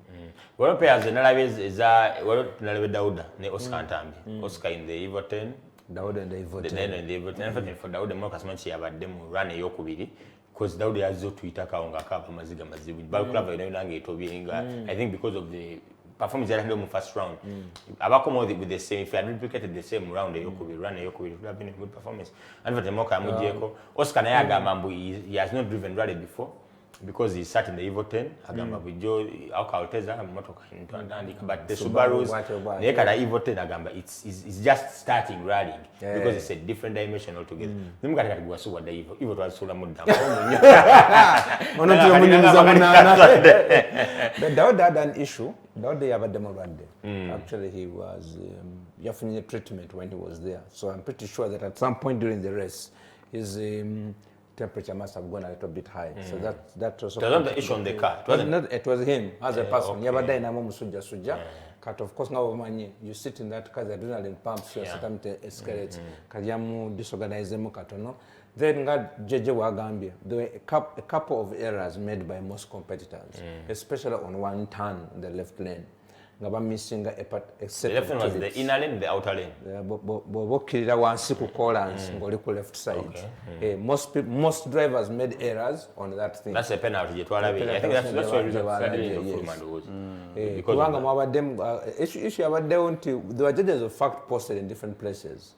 Well, players in is Dauda, Oscar Ntambi. Oscar in the Evo 10. Dauda in the Evo 10. Then in the Evo 10 for Dauda Mokas Manchi about them run a Yokubidi. Because Dauda has to itaka on Gakapa Maziga Mazibu. Balclava, I think because of the performance that happened in the first round. Abakomo with the same, if I had replicated the same round, you could run, it would have been a good performance. And for the Moka Mujeko, Oscar Nayaga Mambu, he has not driven rally before because he sat in the Evo 10. Agamba with Joe Alcauteza, Motoka, but the Subarus, the Evo 10 Agamba, it's just starting rallying because it's a different dimension altogether. Then got to go so what the Evo was Sulamund. But Dauda had an issue. Dauda have a demo run there. Actually, he was definitely treatment when he was there. So I'm pretty sure that at some point during the race, his temperature must have gone a little bit high. So that was not the issue on the car. It was him as a person. Cut of course now you sit in that car, the adrenaline pumps, you sit on the escalates, Kajamu disorganize them katono. Then got JJ Wagambia. There were a couple of errors made by most competitors, especially on one turn in the left lane. Ngaba missing a part except the left lane was the inner lane, the outer lane. Bobokirira wansi ku callance ngoli ku left side. Most drivers made errors on that thing. That's a penalty. I think that's why because issue about there were judges of fact posted in different places.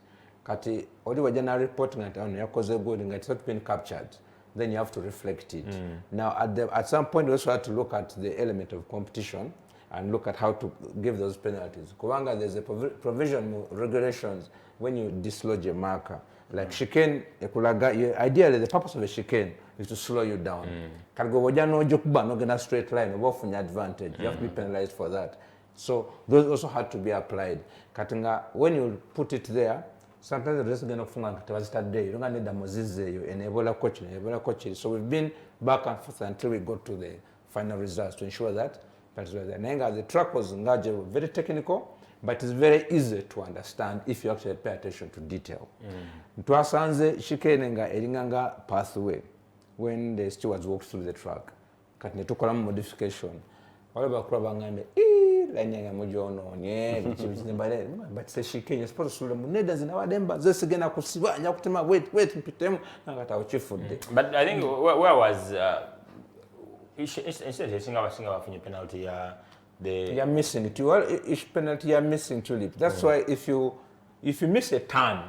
kati oli wajja na report nga ono yakoze good nga it's not been captured, then you have to reflect it. Now at some point we also have to look at the element of competition and look at how to give those penalties. Kubanga, there's a provision regulations when you dislodge a marker. Like chicane, ideally the purpose of a chicane is to slow you down. Kargo wajja no jokuba no gena straight line, off your advantage. You have to be penalized for that. So those also had to be applied. Katinga, when you put it there, sometimes the rest is going to funga start day. You don't need the Moses you enable coaching. So we've been back and forth until we got to the final results to ensure that the track was very technical, but it's very easy to understand if you actually pay attention to detail. Twasanze shikenenga elinganga pathway when the stewards walked through the track. Kati netukola modification. Wale bakura bangambe lanyanga mujono nye bichimbale but say shikenya you're supposed to slow down neda zinawademba zesigena kusibanya kutema wait mpitemu ngata uchifudde. But I think where was instead of singa bafunye penalty you're missing it. Each penalty you're missing tulip. That's why if you miss a turn,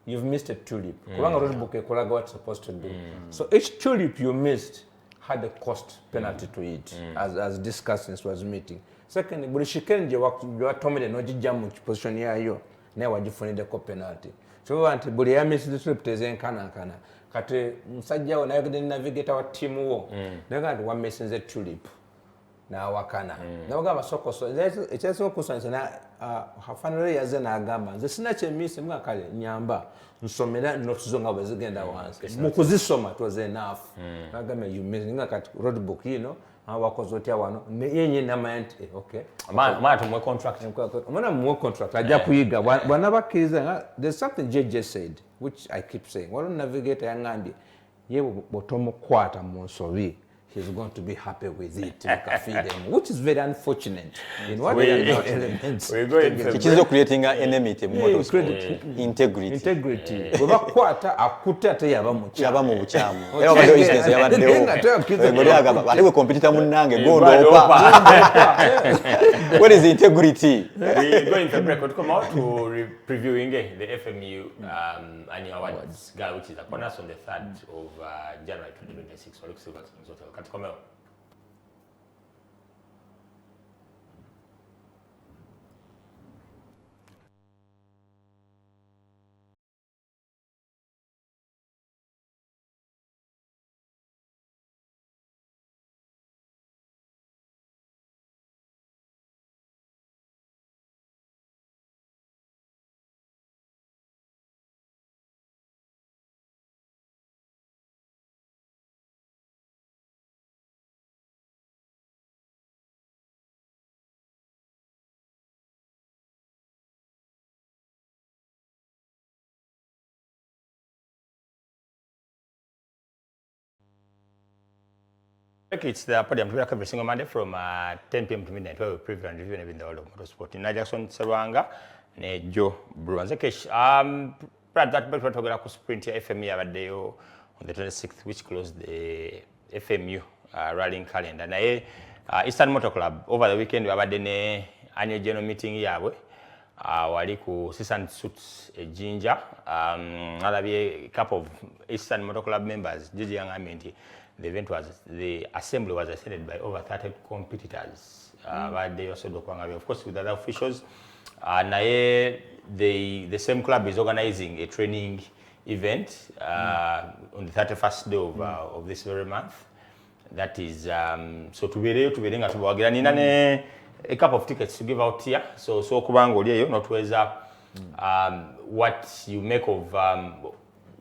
you've missed a tulip. Kubanga road book ekolaga what it's supposed to do. So each tulip you missed had a cost penalty to it, as discussed in this meeting. Second, buli shikeni je watomere no jijja mu position yayo ne wajifunide ko penalty. So anti buli ya miss the tulip tezenkana kati musajja wo nayo gede navigator wa team wo nanga wa missing the tulip na wakana nabaga basoko so ekyeso kusanza na hafanire yaze na agamba nze sina kyemisi mga kale nyamba nsomera notes zonga bezigenda wansi mukuzisoma was enough nagamba you missing nga kati road book wakozotia wano yenye namayant okay mwana mwe contract mwana mwe contract ajja kuyiga bwana bakiriza. There's something JJ said which I keep saying wano navigator yangambye ye botomo kwata monsobi he's going to be happy with it which is very unfortunate in what elements we're going it is creating an enmity integrity baba kwata akuta ate yaba mu buchamu era bado instance yabaddewo ngoli agamba ate we competitor munnange gondo what is the integrity? We're going to break to come out to previewing the FMU annual awards GALA, which is upon us on the 3rd of January 2026. So let's see what's come out. It's the Podium every single Monday from 10 p.m. to midnight, where we preview and review everything in the world of motorsport. In Jackson, SERWANGA, ne Joe Bruanzekesh. That we're sprint FMU on the 26th, which closed the FMU rallying calendar. Na Eastern Motor Club over the weekend we had an annual general meeting here. Wali ku Sisan Suits Ginger. A couple of Eastern Motor Club members, Gigi Young. The assembly was attended by over 30 competitors. They also of course with other officials. The same club is organizing a training event on the 31st day of this very month. That is so to be a couple of tickets to give out here. So kubango not whether what you make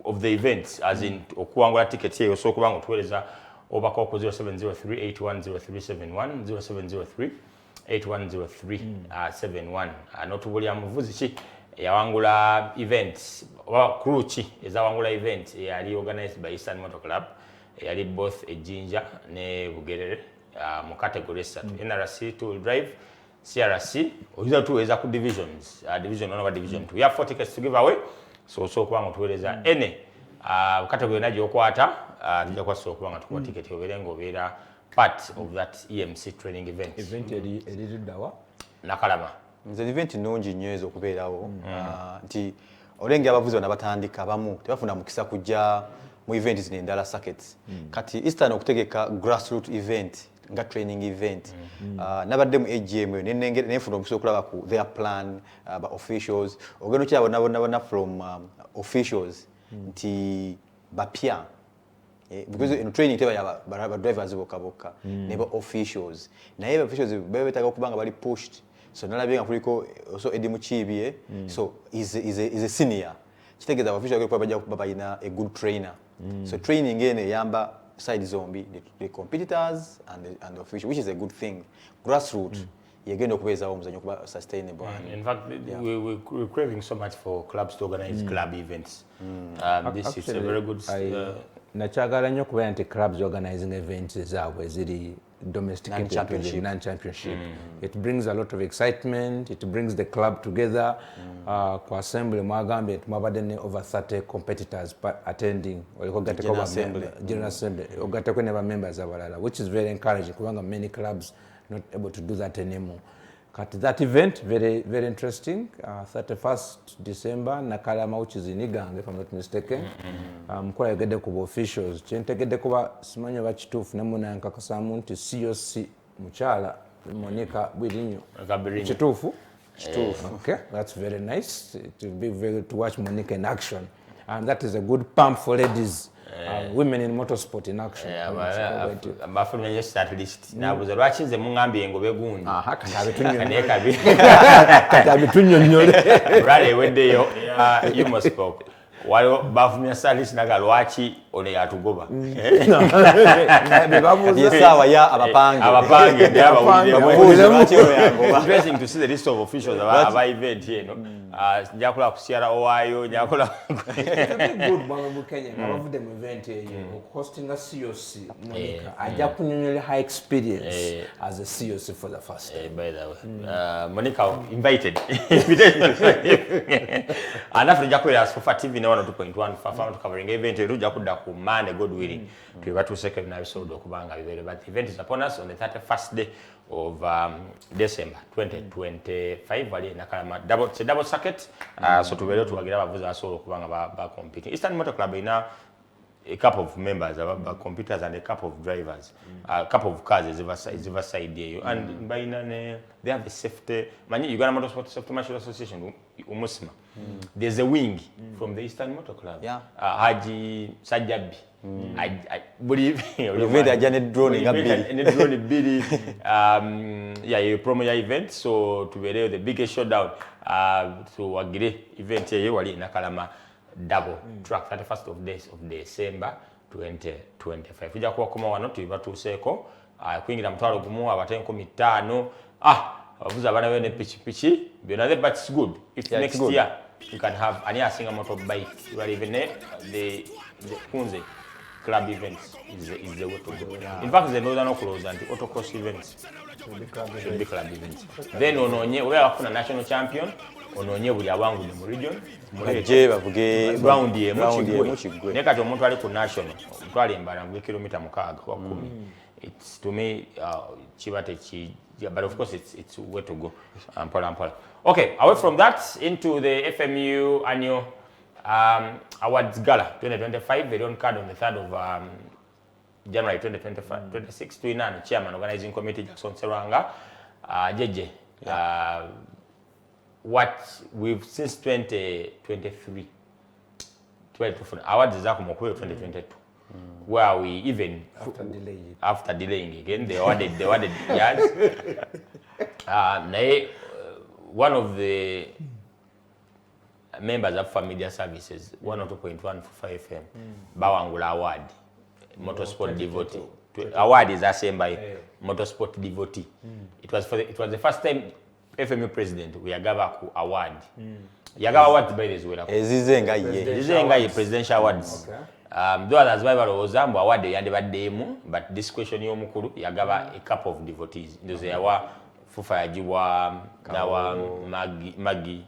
of the event, as in okuangula tickets here, so kubango tuweleza over call 0703 810371 0703 not William Vuzichi yawangula event crew chi ezawangula event yali organized by Eastern Motor Club yali both a Jinja ne Bugerere mu category NRC to drive CRC oyiza tuweza ku divisions division 1 over division 2. We have 4 tickets to give away. So kubango tuweleza ene category naji okwata tujja kwa so kubanga tukwa ticket yoberengo bera part of that EMC training event edidawa nakalama nze event nungi nnyo okubeerawo nti olenge abavuzi bana batandika abamu tebafuna mukisa kujja mu event zino endala circuits kati Eastern okutegeka grassroots event nga training event nabadde mu AGM nenfuna omukisa okulaba ku their plan ba officials ogendo kyabona from officials nti bapya because in training teba ya ba drivers boka nebo officials naye ba officials bebetaga okubanga bali pushed so nalabyenga kuliko so Edi Muchibie so is a senior kitegeza official kwa bajja babayina a good trainer so training ene yamba side zombi the competitors and the official, which is a good thing. Grassroots yegenda okubeza omuzanyo kuba sustainable. In fact, we're craving so much for clubs to organize club events. This is a very good nachagala nnyo kubeera nti clubs organizing events zaabwe ziri domestic non-championship. It brings a lot of excitement, it brings the club together. Ku assembly mwagambye mwabadde ne over 30 competitors attending general assembly ogatteko ne ba members abalala, which is very encouraging kubanga many clubs not able to do that anymore. Cut that event very interesting. 31st December Nakalama, which is in Igang, if I'm not mistaken. Mkola yagede kuba officials. Chentegede kuba simanyo bachitufu nemuna nkakasamu nti COC Muchala Monica Bwirinyo. Chitufu. Okay, that's very nice. It will be very good to watch Monica in action, and that is a good pump for ladies. Women in motorsport in action. Bafuna just at least. Na buza lwachize mungambi engobe gundi. Katabitunyo Right when they you must spoke. Waliwo bafumya service naga lwachi one yatugoba. Yesawa ya abapange interesting to see the list of officials aba event here, no. Njakula kusiara owayo njakula good mama Kenya abavude mu event here hosting a COC Monica aja kunyonyola high experience as a COC for the first time. By the way, Monica invited. Anafu njakwera for TV na 102.1 for covering event ruja kuda ku Monday God willing to about 2 na episode okubanga bibere, but the event is upon us on the 31st day of December 2025 wali nakalama double circuit. So tubere tuwagira abavuzi asolo kubanga ba competing. Eastern Motor Club ina a couple of members, computers and a couple of drivers, a couple of cars is ever side there. And by they have the safety. Uganda Motorsport Safety Marshal Association, Umusima. There's a wing from the Eastern Motor Club. Yeah. Haji Sajabi. I believe you made a Janet drone in yeah, you promo your event. So to be the biggest showdown to a great event here wali nakalama double track 31st of December 2025. Kuja kuwa kuma wano tuiba tuseko kuingira mtwalo gumu abatenko mitano abavuza abana bene pichi byona, but it's good if next year you can have a single motorbike, you are even the Kunze club events is the way to go. In fact, the northern close and the autocross events should be club events. Then ononye we are a national champion, ononye buli abangu mu region muje bavuge round ye muchigwe nekato omuntu ali ku national mutwali embala mu kilomita 6 kwa 10. It's to me chibate chi, but of course it's way to go. Ampola. Okay, away from that into the FMU annual awards gala 2025. They don't card on the 3rd of January 2025. 26 to Inan, chairman organizing committee Jackson Serwanga, JJ. What we've since 2023 awards is 2022, where we even after delaying again they awarded yards. One of the members of Media Services 102.1 for 5FM Bawangula Award Motorsport Devotee. Award is assigned by Motorsport Devotee. It was the first time FMU president we agaba ku award. Yagaba award by this way. Ezizenga presidential awards. Though as Bible ozambo award yandi bademu, but this question yomukuru yagaba a couple of devotees. Ndoze yawa Fufa yajiwa nawa Magi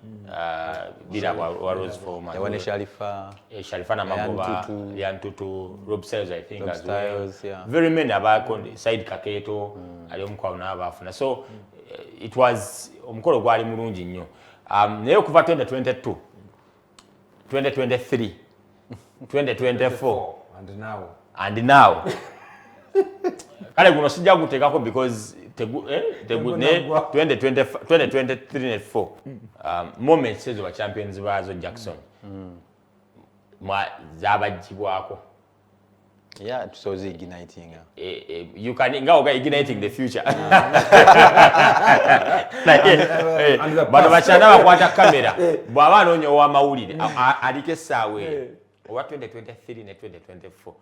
bila wa Rose for Yawane Sharifa na Mamboba Yantutu Rob Sales, I think, as well. Yeah. Very many about side Kaketo aliyomkwa unabafuna. So it was umukoro gwali mulungi nnyo. Naye kuva 2022 2023, 2024, and now. and now. Kale guno sijja guteekako because 2023-4 moments ezo ba champions bazo Jackson zabagibwako. Yeah, so the igniting. You can igniting the future. Bano bachana bakwata kamera bwaba anonyo wa mawulire alike sawe owa 2023 ne 2024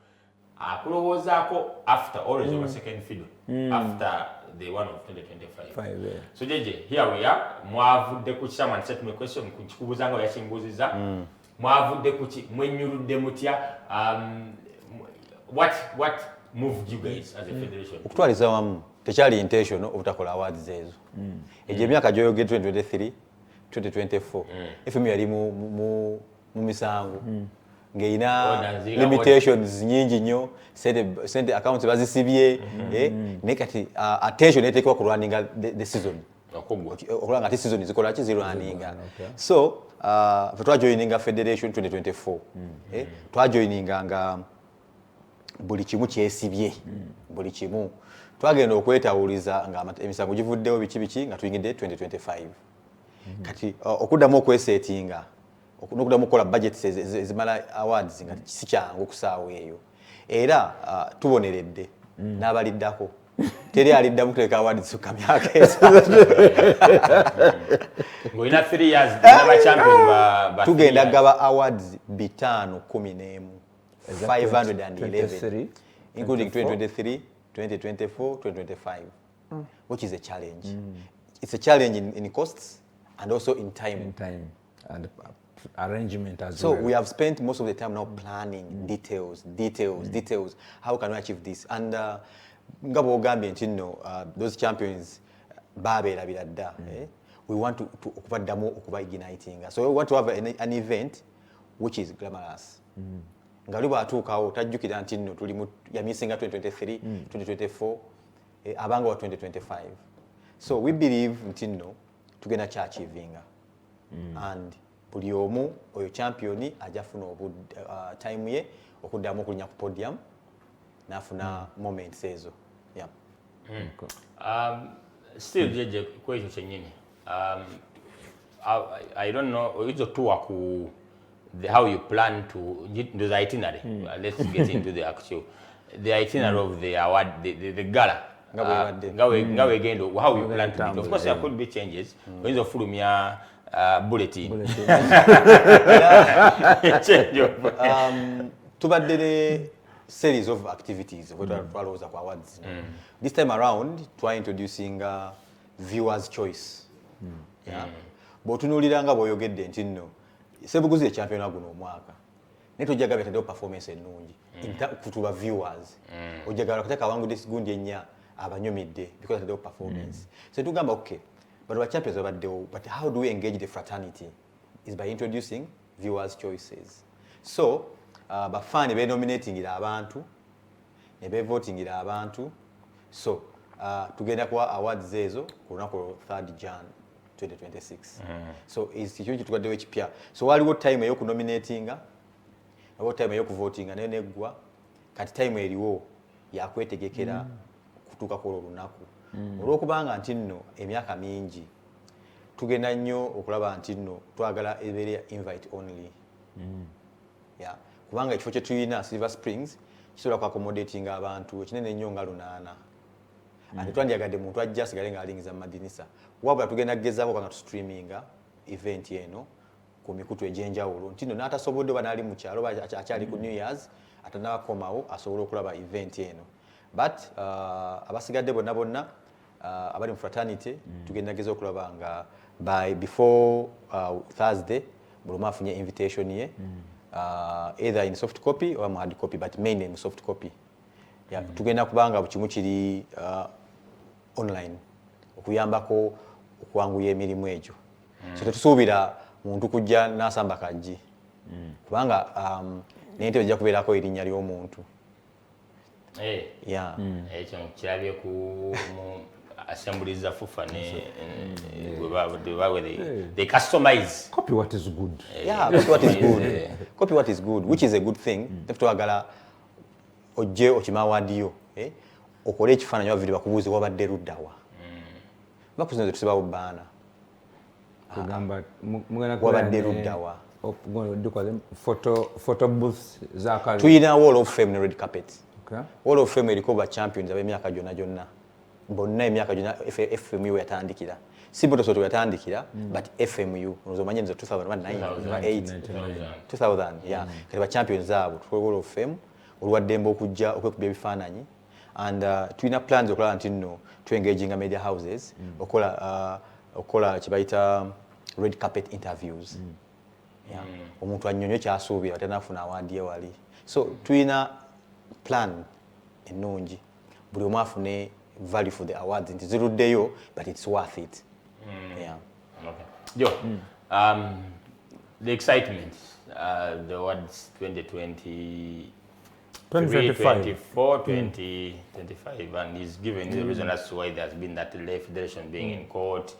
akulowoozaako after always over second fiddle after the one of 2025. So jeje here we are mwavudde ku someone set me question kukubuzanga yakimbuziza mwavudde kuki mwenyurudde mutya what moved you guys as a federation okutwaliza wamu tekyali intention obutakola awards ezo eje emyaka gyoyoge 2023 2024 FM yali mu misango ngeina limitations nyingi nnyo sente accounts bazisibye ne kati attention eteekwa ku running the season okulanga ati season zikola ki zirunninga so twajoininga federation 2024 twajoininga nga buli kimu kyesibye buli kimu twagenda okwetawuliza nga emisango givuddewo biki nga tuyingidde 2025 kati okuddamu okwesetinga okuddamu okukola budget ezimala awards nga si kyangu kusaawa eyo era tuboneredde n'abaliddako teri aliddamu kuteeka awards sukka myaka ng'olina 3 years n'abachampion ba tugenda gaba awards 511 511 including 2023 2024 2025 which is a challenge it's a challenge in costs and also in time and arrangement as so well. We have spent most of the time now planning details how can we achieve this and ngabo ogambye nti nno those champions babeera biradda we want to okubaddamu okuba igniting so we want to have an event which is glamorous nga liba atuukawo tajjukira nti nno tuli ya misinga 2023 2024 abanga wa 2025 so we believe nti nno tugenda kyachivinga and buli omu oyo champion ajafuna time ye okuddamu okulinya ku podium nafuna moments ezo still jeje kwekyo kyennyini I don't know izo tuwa ku how you plan to the itinerary. Let's get into the actual itinerary of the award, the gala. Ngawe again, how you plan to do it. Of course, there could be changes. When you follow me bulletin. Tubadde series of activities what follows up awards. This time around, try introducing viewers' choice. Yeah. But tunuliranga boyogedde nti nno sebuguzi ya champion guno omwaka netojjaga betadde performance ennungi kutuba viewers ojjagala kutaka wangu disigundi ennya abanyomidde because of performance so tugamba okay but our champions abaddewo but how do we engage the fraternity is by introducing viewers choices so bafani be nominatingira abantu ne be votingira abantu so tugenda kwa awards ezo ku lunaku 3rd Jan 2026 so is kicho tukaddewo ekipya so waliwo time eyo kunominatinga waliwo time eyo kuvotinga nayo neggwa kati time eriwo yakwetegekera kutuuka ku olunaku olw'okubanga nti nno emyaka mingi tugenda nnyo okulaba nti nno twagala ebeere invite only yeah kubanga ekifo kye tulina Silver Springs kisobola ku accommodatinga abantu ekinene nnyo nga 8 ate twandyagadde muntu ajja asigale ng'alingiza mu madinisa wabula tugenda kugezaako kanga streaminga event eno ku mikutu egy'enjawulo nti nno n'atasobodde oba n'ali mu kyalo akyali ku New Year's atanabakomawo asobole okulaba event eno but abasigadde bonna abali mu fraternity tugenda kugeza okulaba nga by before Thursday buli omu afunye invitation ye either in soft copy or hard copy but mainly in soft copy yeah tugenda kubanga bukimu kiri online okuyambako okwanguya emirimu egyo so tetusuubira muntu kujja n'asamba kajji kubanga n'entebe ejja kubeerako erinnya ly'omuntu ekyo kirabye ku assemblies of fufa they customize. Copy what is good. Yeah, copy what is good. Copy what is good, which is a good thing. Twagala oje okimawadio, okole ekifaananyi video bakubuuze wabadde luddawa. Bakuzinze tusibawo bbaana. Kugamba mugenda wabadde luddawa. Photo booth za kale. Tuyina wall of fame ne red carpet. Okay. Wall of fame eriko ba champions ab'emyaka gyonna. Bonna emyaka gyonna FMU yatandikira. Si motorsport yatandikira, but FMU ozomanye nzo 2009, 2000, yeah. Kati ba champions abo Wall of Fame olwaddembe okujja okwekubya ebifaananyi, and tulina plans okulaba nti nno to engaging media houses okola kibayita red carpet interviews. Yeah. Omuntu annyonnyo kyasuubira atanafuna awadi ewali. So tulina plan ennungi buli omu afune value for the awards nti ziruddeyo, but it's worth it. Yeah. Okay. Joe, the excitement, the awards 2020, 2024, 2025, and he's given the reason as to why there's been that delay, federation being in court,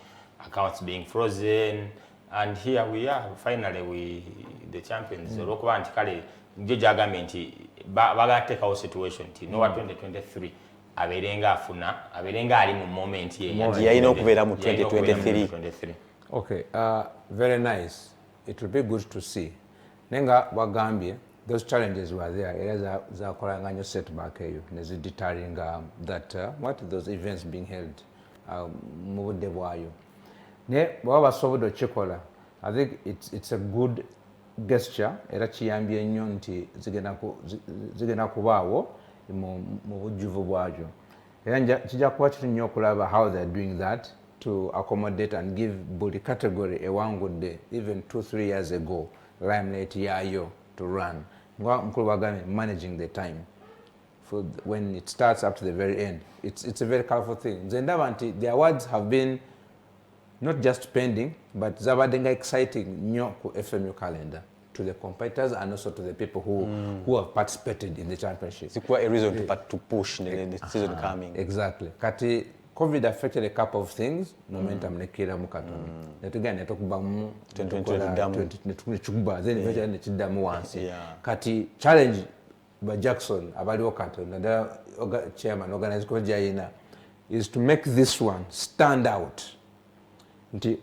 accounts being frozen, and here we are, finally, the champions. Rokuba and Kali, Judge Agamenti, baga take our situation, no 2023. Aberenga afuna, aberenga ali mu moment ye. Yalina okubeera mu 2023. Okay, very nice. It will be good to see. Nenga bagambye, those challenges were there. Era za kolanganyo setback eyo nezi deterring that what those events being held mu budde bwayo. Ne baba basobodo chikola. I think it's a good gesture. Era kiyambye nnyo nti zigenda kubaawo mu bujjuvu bwajo. Era kijja kuba kiri nnyo okulaba how they are doing that to accommodate and give buli category ewangudde even 2-3 years ago limelight yayo to run. Mukulu bagambye managing the time for when it starts up to the very end. It's a very colorful thing. Nze ndaba nti the awards have been not just pending, but zabaddenga exciting nnyo ku FMU calendar to the competitors and also to the people who have participated in the championship. It's quite a reason to push the season coming. Exactly. Kati COVID affected a couple of things, momentum nekira mukatoni. Netugenda netokuba mu 2020 then eventually nekidamu wansi. Kati challenge by Jackson abaliwo katoni and chairman organized Jaina is to make this one stand out.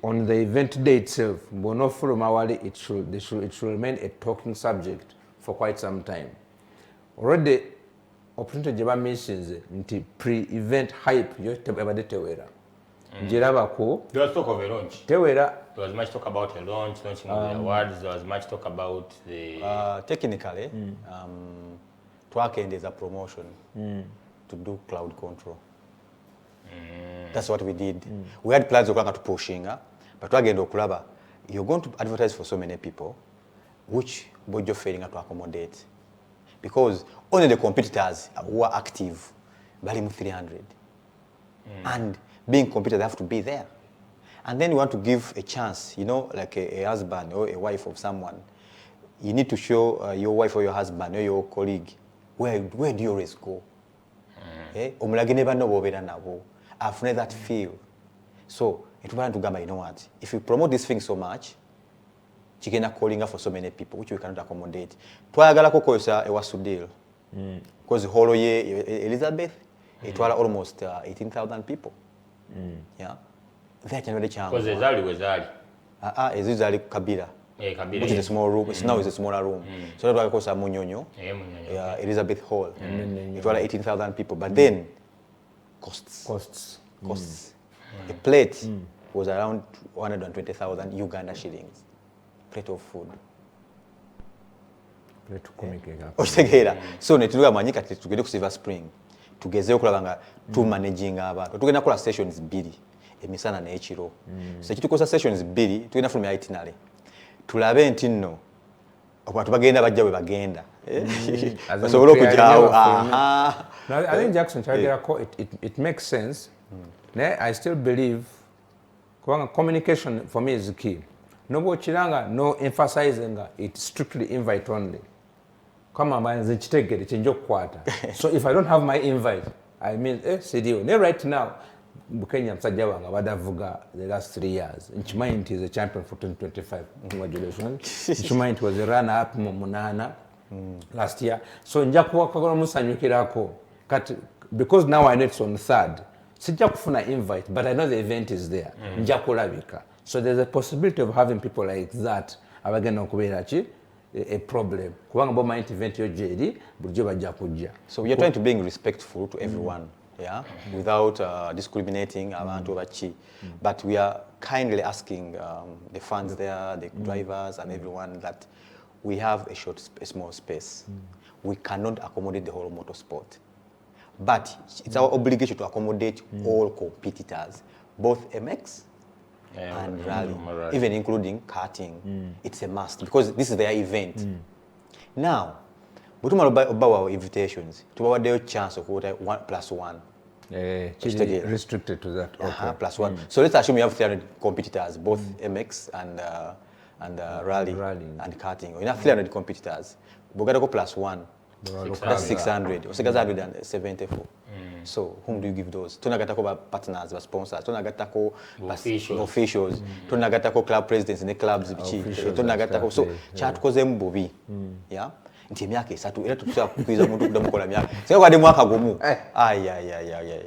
On the event day itself, it should remain a talking subject for quite some time. Already, opportunity jeba mentions pre-event hype yotebade tewera. Njiraba ko. There was talk of a launch. Tewera. There was much talk about a launch, launching of the awards. There was much talk about the. Technically, Twakend is a promotion to do cloud control. That's what we did. We had plans of going to pushing, but again, you're going to advertise for so many people, which you're failing to accommodate. Because only the competitors who are active, Balimu 300. And being competitors, they have to be there. And then you want to give a chance, like a husband or a wife of someone. You need to show your wife or your husband or your colleague, where do you always go? I've never that feel. So, it was to Gamba, you know what? If you promote this thing so much, Chikena calling for so many people, which we cannot accommodate. Twagala kokosa e was deal. Because the whole year, Elizabeth, it was almost 18,000 people. Yeah. That's another chance. Because Ezali was Ali. Ezali Kabila. Kabila. Which is a small room. Now it's a smaller room. So that was Munyonyo. Elizabeth Hall. It was 18,000 people. But then, costs. A plate was around 120,000 Uganda shillings. Plate of food. So netuga manyika tugende ku Silver Spring. Tugezeo kulabanga tu managing abantu. Tugenda kola sessions 2 emisana n'ekiro. So kitukosa sessions 2 tugenda from itinerary. Tulabe nti nno abantu bagenda bajja we bagenda. Basobola okujjawo. I think Jackson it makes sense. I still believe communication for me is the key. No chiranga, no emphasizing it strictly invite only. Come on, man, so if I don't have my invite, I mean, CDO, right now, Bukenya msajja wange badavuga the last 3 years. Nchimanyi is a champion for 2025. Congratulations. Nchimanyi was a runner up mu munana last year. So nja kuwa musanyukirako. Because now I know it's on 3rd. Sijja kufuna invite, but I know the event is there. Nja kulabika. So there's a possibility of having people like that abagenda okubeera a problem. Kubanga bo mind event yo jeri bulijjo bajja kujja. So we are trying to be respectful to everyone, yeah, without discriminating abantu bachi. But we are kindly asking the fans there, the drivers and everyone that we have a small space. We cannot accommodate the whole motorsport. But it's our obligation to accommodate all competitors, both MX and rally, even including karting. It's a must because this is their event. Now, we talk about our invitations. To our day chance of 1+1. Restricted to that. Okay. +1. So let's assume we have 300 competitors, both MX and rally and karting. We have 300 competitors. We got to go +1. That's 600 or 674. So whom do you give those? Tunagatako partners, sponsors. Tunagatako officials. Tunagatako club presidents in the clubs. Tunagatako so chat koze mbobi. Yeah. Nti myaka esatu era tukusa kukwiza omuntu kudamukola myaka. Sika kwade mwaka gumu. Ay.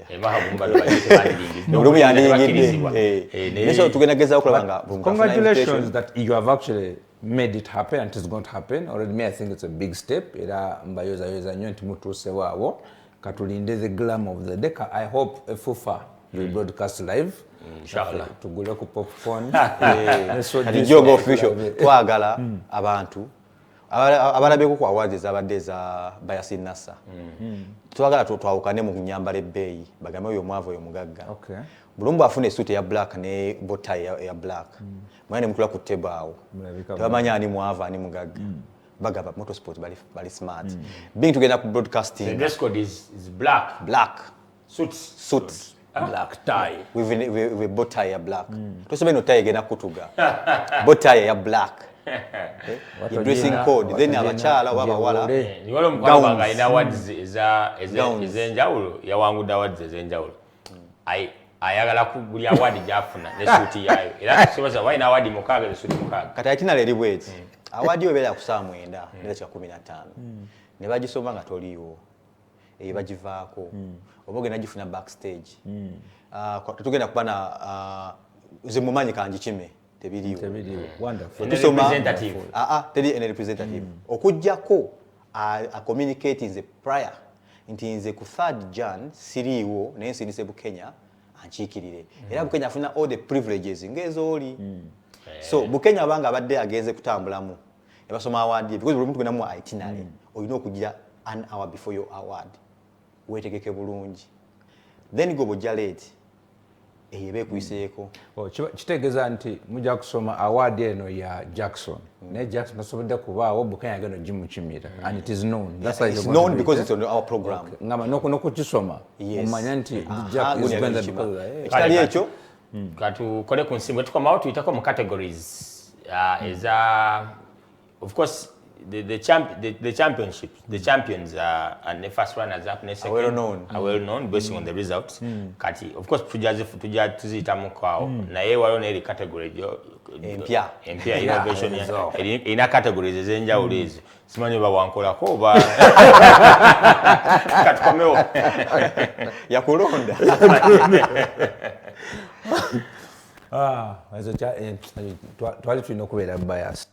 Emaka gumba lo bayite bandingi. Ndumu yaningide. So tugenageza okulabanga. Congratulations that you have actually made it happen and it's going to happen. Already me I think it's a big step. Era mbayoza nyo nti mutuse wawo. Katulinde the glam of the day. I hope FUFA will broadcast live. Inshallah. Tugule ku popcorn. Kati jogo official. Twagala abantu. Abalabeko ku awards abadde za Bayasin Nassa. Twagala twawukane mu kunyambala ebbeeyi. Bagambe oyo mwavu oyo mugagga. Okay. Bulumbu afune suit ya black ne botai ya black. Mwana mukula ku table awo. Tebamanya ani mwavu ani mugagga. Bagaba motorsport bali smart. Being together ku broadcasting. The dress code is black. Black. Suits. Black tie. We bow tie ya black. Tosebe no tie gena kutuga. Bow tie ya black. Your dressing code. Then abachala waba wala. Niwalo mkwabanga ina awards ezenjawulo yawanguda awards ezenjawulo. Ayagala buli award gyafuna ne suit yayo. Era kisoboza wayina award mukaaga ne suit mukaaga. Kati akina leli bweti. Award yo bela kusaa 9 nera kya 15. Ne bagisoma nga toliwo. Bagivaako. Oboge nagifuna backstage. Tutugenda kubana ze mumanyi kanji kime tebiriwo. Wonderful. Representative. Teri any representative. Okujjako a communicating the prior nti nze ku 3rd Jan siriwo nensi ni sebu Kenya anchikirire. Era Bukenya afuna all the privileges ngezoli. So Bukenya abanga abadde agenze kutambulamu. Ebasoma award because buli muntu gena mu itinerary. Oyina okugira an hour before your award. Wetegeke bulungi. Then go bojja late. Ebe kuiseeko. Kitegeeza nti mujja kusoma award eno ya Jackson. Ne Jackson nasobodde kubaawo Bukenya geno jimuchimira. And it is known. That's why it's known because it's on our program. Ngama nokukisoma. Omanya nti Jack is going to Kitali ekyo. Katu kole ku nsimbu tukomawo tuyitako mu categories. Of course the champions and the first runners up next second are well known based on the results. Kati of course tuja tuzita mukao na ye walo ne category empia innovation ina categories ezenjawulo ezo simanyi bawankolako ba katukomewo yakulonda ezo twali tulina okubeera biased.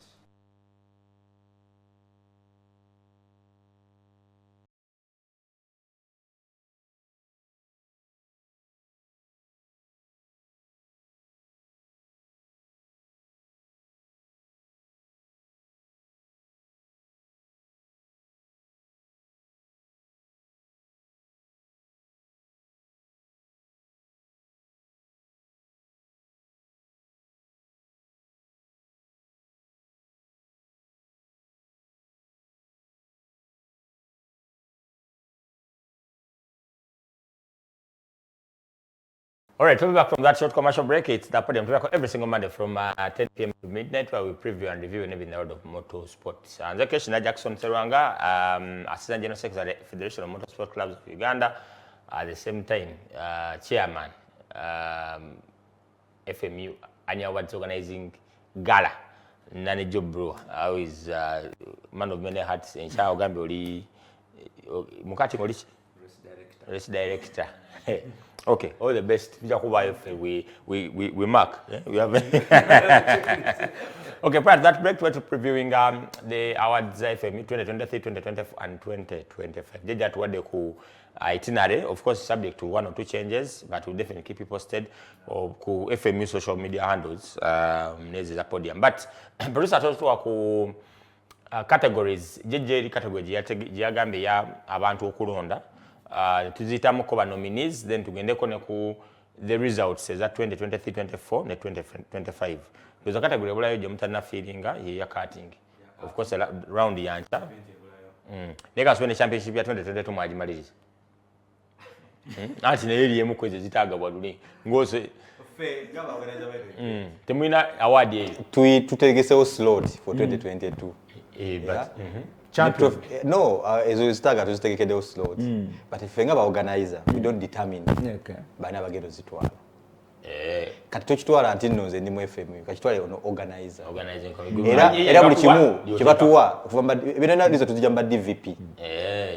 All right, we'll be back from that short commercial break. It's the Podium. We're back every single Monday from 10 p.m. to midnight, where we preview and review everything in the world of motorsports. And the question is Jackson Serwanga, Assistant General Secretary at the Federation of Motorsport Clubs of Uganda, at the same time, Chairman FMU annual awards organizing gala. Nane Job Bro, who is man of many hats in Shao Gambi Oli Mukati Molish Race Director. Okay, all the best. We mark. Yeah? We have okay, prior to that break, we're previewing the awards FMU 2023, 2024, and 2025. Did that what they call itinerary, of course, subject to 1 or 2 changes, but we'll definitely keep you posted or cool FMU social media handles. This is a podium. But producer also ku categories, JJ category yagambe ya abantu okulonda. Tuzitamu kuba nominees, then tugendeko ne ku the results za 2023, 24 ne 2025. There's a category where you mutana feelinga ya karting. Of course, round yancha. Negas win the championship ya 2022 mwajimaliriza. Ati neli yemu kweze zitaga waduni. Ngose gaba organizer wewe. Temwina award ye. Tutegeseho slot for 2022. But champion no ezo zitaga tuzitegekede slot. But if nga ba organizer we don't determine. Okay. Bana bagero zitwala. Kati tochitwala antinnoze ndi mu FMU kachitwale ono organizing era buli kimu kibatuwa kuvamba ebinana lizo tuzijamba DVP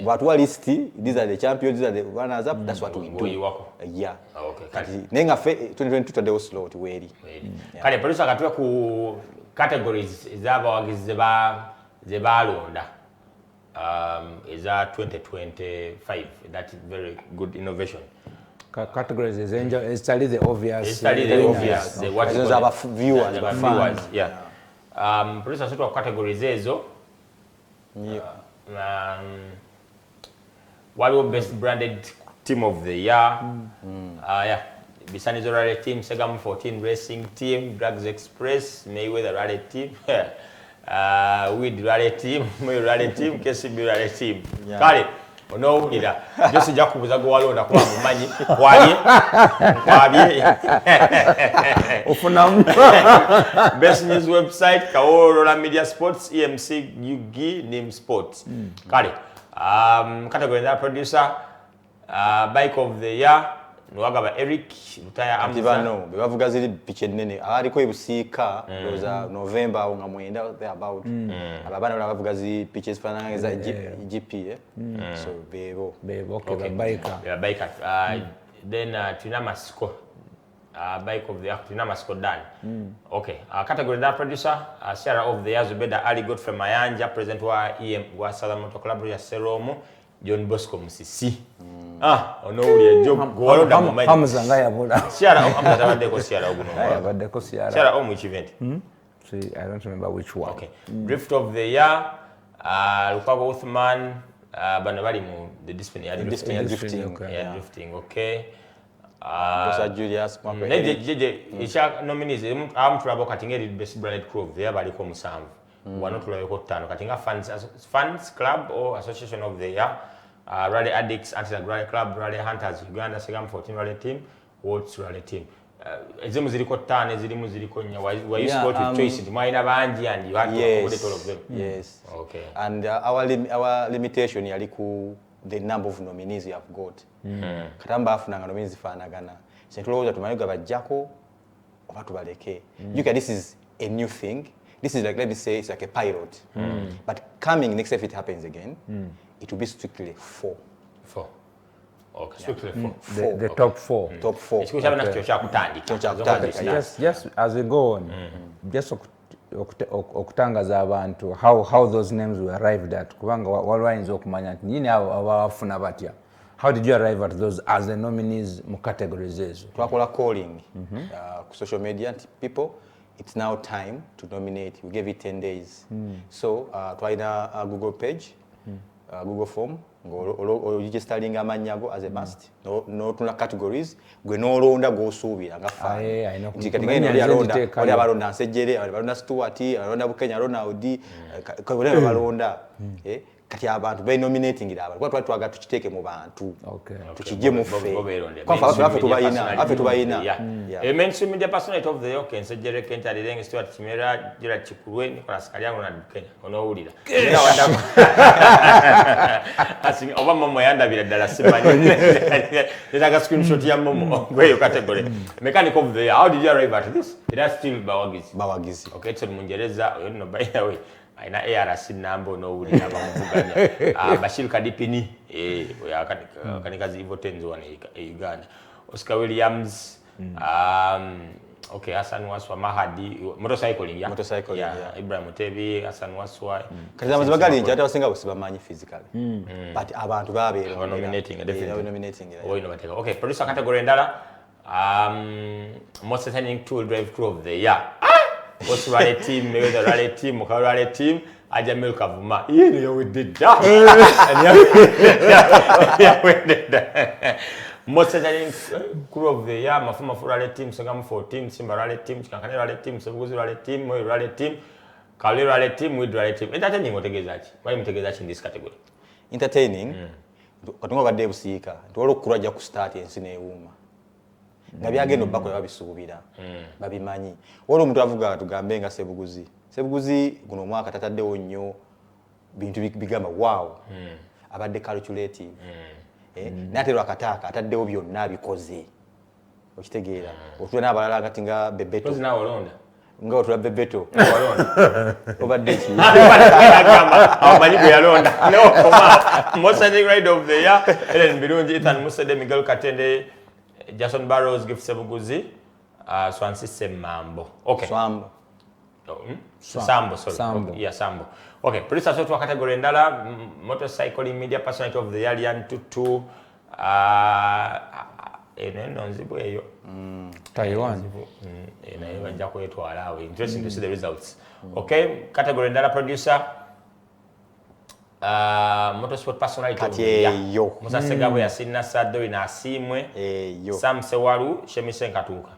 bwatuwa list, these are the champions, these are the runners up, that's what we do. Yeah. Okay. Kati nenga fe 2022 tade slot weri kale producer katwe ku categories zaba wagize zeba londa is 2025. That is very good innovation. Categories is study the obvious. Study the obvious. Those are viewers. Yeah. Producer sort of categories ezo. What was best branded team of the year? Yeah. Bisanizo Rally Team, Segam 14 Racing Team, Drugs Express, Mayweather Rally Team, Weed Rally Team, May Rally Team, KCB Rally Team. Kale. No, ida. Just jakubuza go walonda kwa mumanyi kwabye. Ofuna Best news website Kaorola Media Sports, EMC UG Name Sports. Kale. Category that producer bike of the year Nwagaba Eric Rutaya Amza. No, bebavuga ziri piche nene. Ariko ibusika roza November nga mwenda there about. Ababana bavuga ziri pitches fananga za GP So bebo okay, biker. Yeah, biker. Then Tunamasko bike of the year Tunamasko done. Okay. Category that producer Sarah of the year Zubeda Ali Godfrey Mayanja president wa EM wa Southern Motor Club ya Seromo John Bosco Musisi. Ono uli job gwalonda mu mind. Hamza ngaya bola. Siara Hamza tabadde ko Siara oguno. Tabadde ko Siara. Siara which event? See, I don't remember which one. Okay. Drift of the year Lukago Uthman bano bali mu the discipline ya drifting. Yeah, drifting. Okay. Julius Isha nominees Trouble Katingeri best branded crew of the year bali ko musanvu. Wanotulayo ko 5 Katinga fans club or association of the year. Rally Addicts, Anti-Rally Club, Rally Hunters, Uganda, Segam 14 Rally Team, World's Rally Team. Ezimu ziliko 5, ezimu ziliko 4. Were you supposed to choice it? Mwaina banji and you had to accommodate all of them? Yes. Okay. And our limitation yali ku the number of nominees you have got. Katamba afunanga nominees fanagana. Sentuloza tumayiga bajjako oba tubaleke. This is a new thing. This is like, let me say, it's like a pilot. But coming next if it happens again, it will be strictly 4. 4. Okay, strictly 4. The top 4. Top 4. It's just as we go on, just okutangaza abantu how those names were arrived at. Kubanga walwayinza okumanya nti nyini abafuna batya. How did you arrive at those as the nominees mu categories ezo? Twakola calling ku social media people. It's now time to nominate. We gave it 10 days. So, twaina a Google page, Google form, or registering amanyago as a must. No tuna categories. Gwe no londa go subira nga fa. Ndikatingeni oli abalonda nsejjere, abalonda Stuart, abalonda Bukenya Ronald, ko balonda. kati abantu be nominating abantu kwa twatwaga tukiteke mu bantu tukije mu ffe kwa afe tubayina mainstream media personality of the year kense jere kenta lirenge Stuart Kimera jira chikulwe Nicholas Kalyango na Kenya onowulira asini oba momo yandabira dala simanyi nitaga screenshot ya momo gweyo category mechanic of the year. How did you arrive at this? It has still bawagizi okay so mungereza no by the way aina ARC nambo no uli abamuvuganya Bashir Kadipini kanikazi hivyo tenzo wana Uganda Oscar Williams okay Hassan Waswa Mahadi motorcycling Ibrahim Mutebi Hassan Waswa kaza mazibagali nje atawasenga usibamanyi physically but abantu babere nominating bateka okay producer category ndala most entertaining tool drive crew of the year what's rally team maybe the rally team or rally team Ajamil Kavuma we did that most entertaining crew of the year mafuma for rally team Sagam 14 Simba rally team Kankane rally team Sebuguzi rally team Moi rally team Kali rally team with rally team entertaining otegezachi why mutegezachi in this category entertaining katunga badde BUSIIKA ntwalo kuraja ku start ensine euma nga byagendo bakola babisuubira babimanyi wolo omuntu avuga tugambe nga Sebuguzi guno mwaka tataddewo nnyo bintu bigamba wow abadde calculative natero akataka ataddewo byonna bikoze okitegeera otula n'abalala ngati nga Bebeto nga otula Bebeto obadde ki abamanyi gwe yalonda most right of the year Ellen Birungi Ethan Musede Miguel Katende Jason Barrows Gift Sebuguzi Swansea Semambo okay Sambo sorry yeah Sambo okay producer so to category ndala motorcycling media personality of the year Lian Tutu eno nzibu eyo Taiwan ena bajja kwetwala awe interesting to see the results okay category ndala producer motorsport personality of the year Musa Segabo ya Sinna Sado ina Asimwe Sam Sewaru Shemise Nkatuka.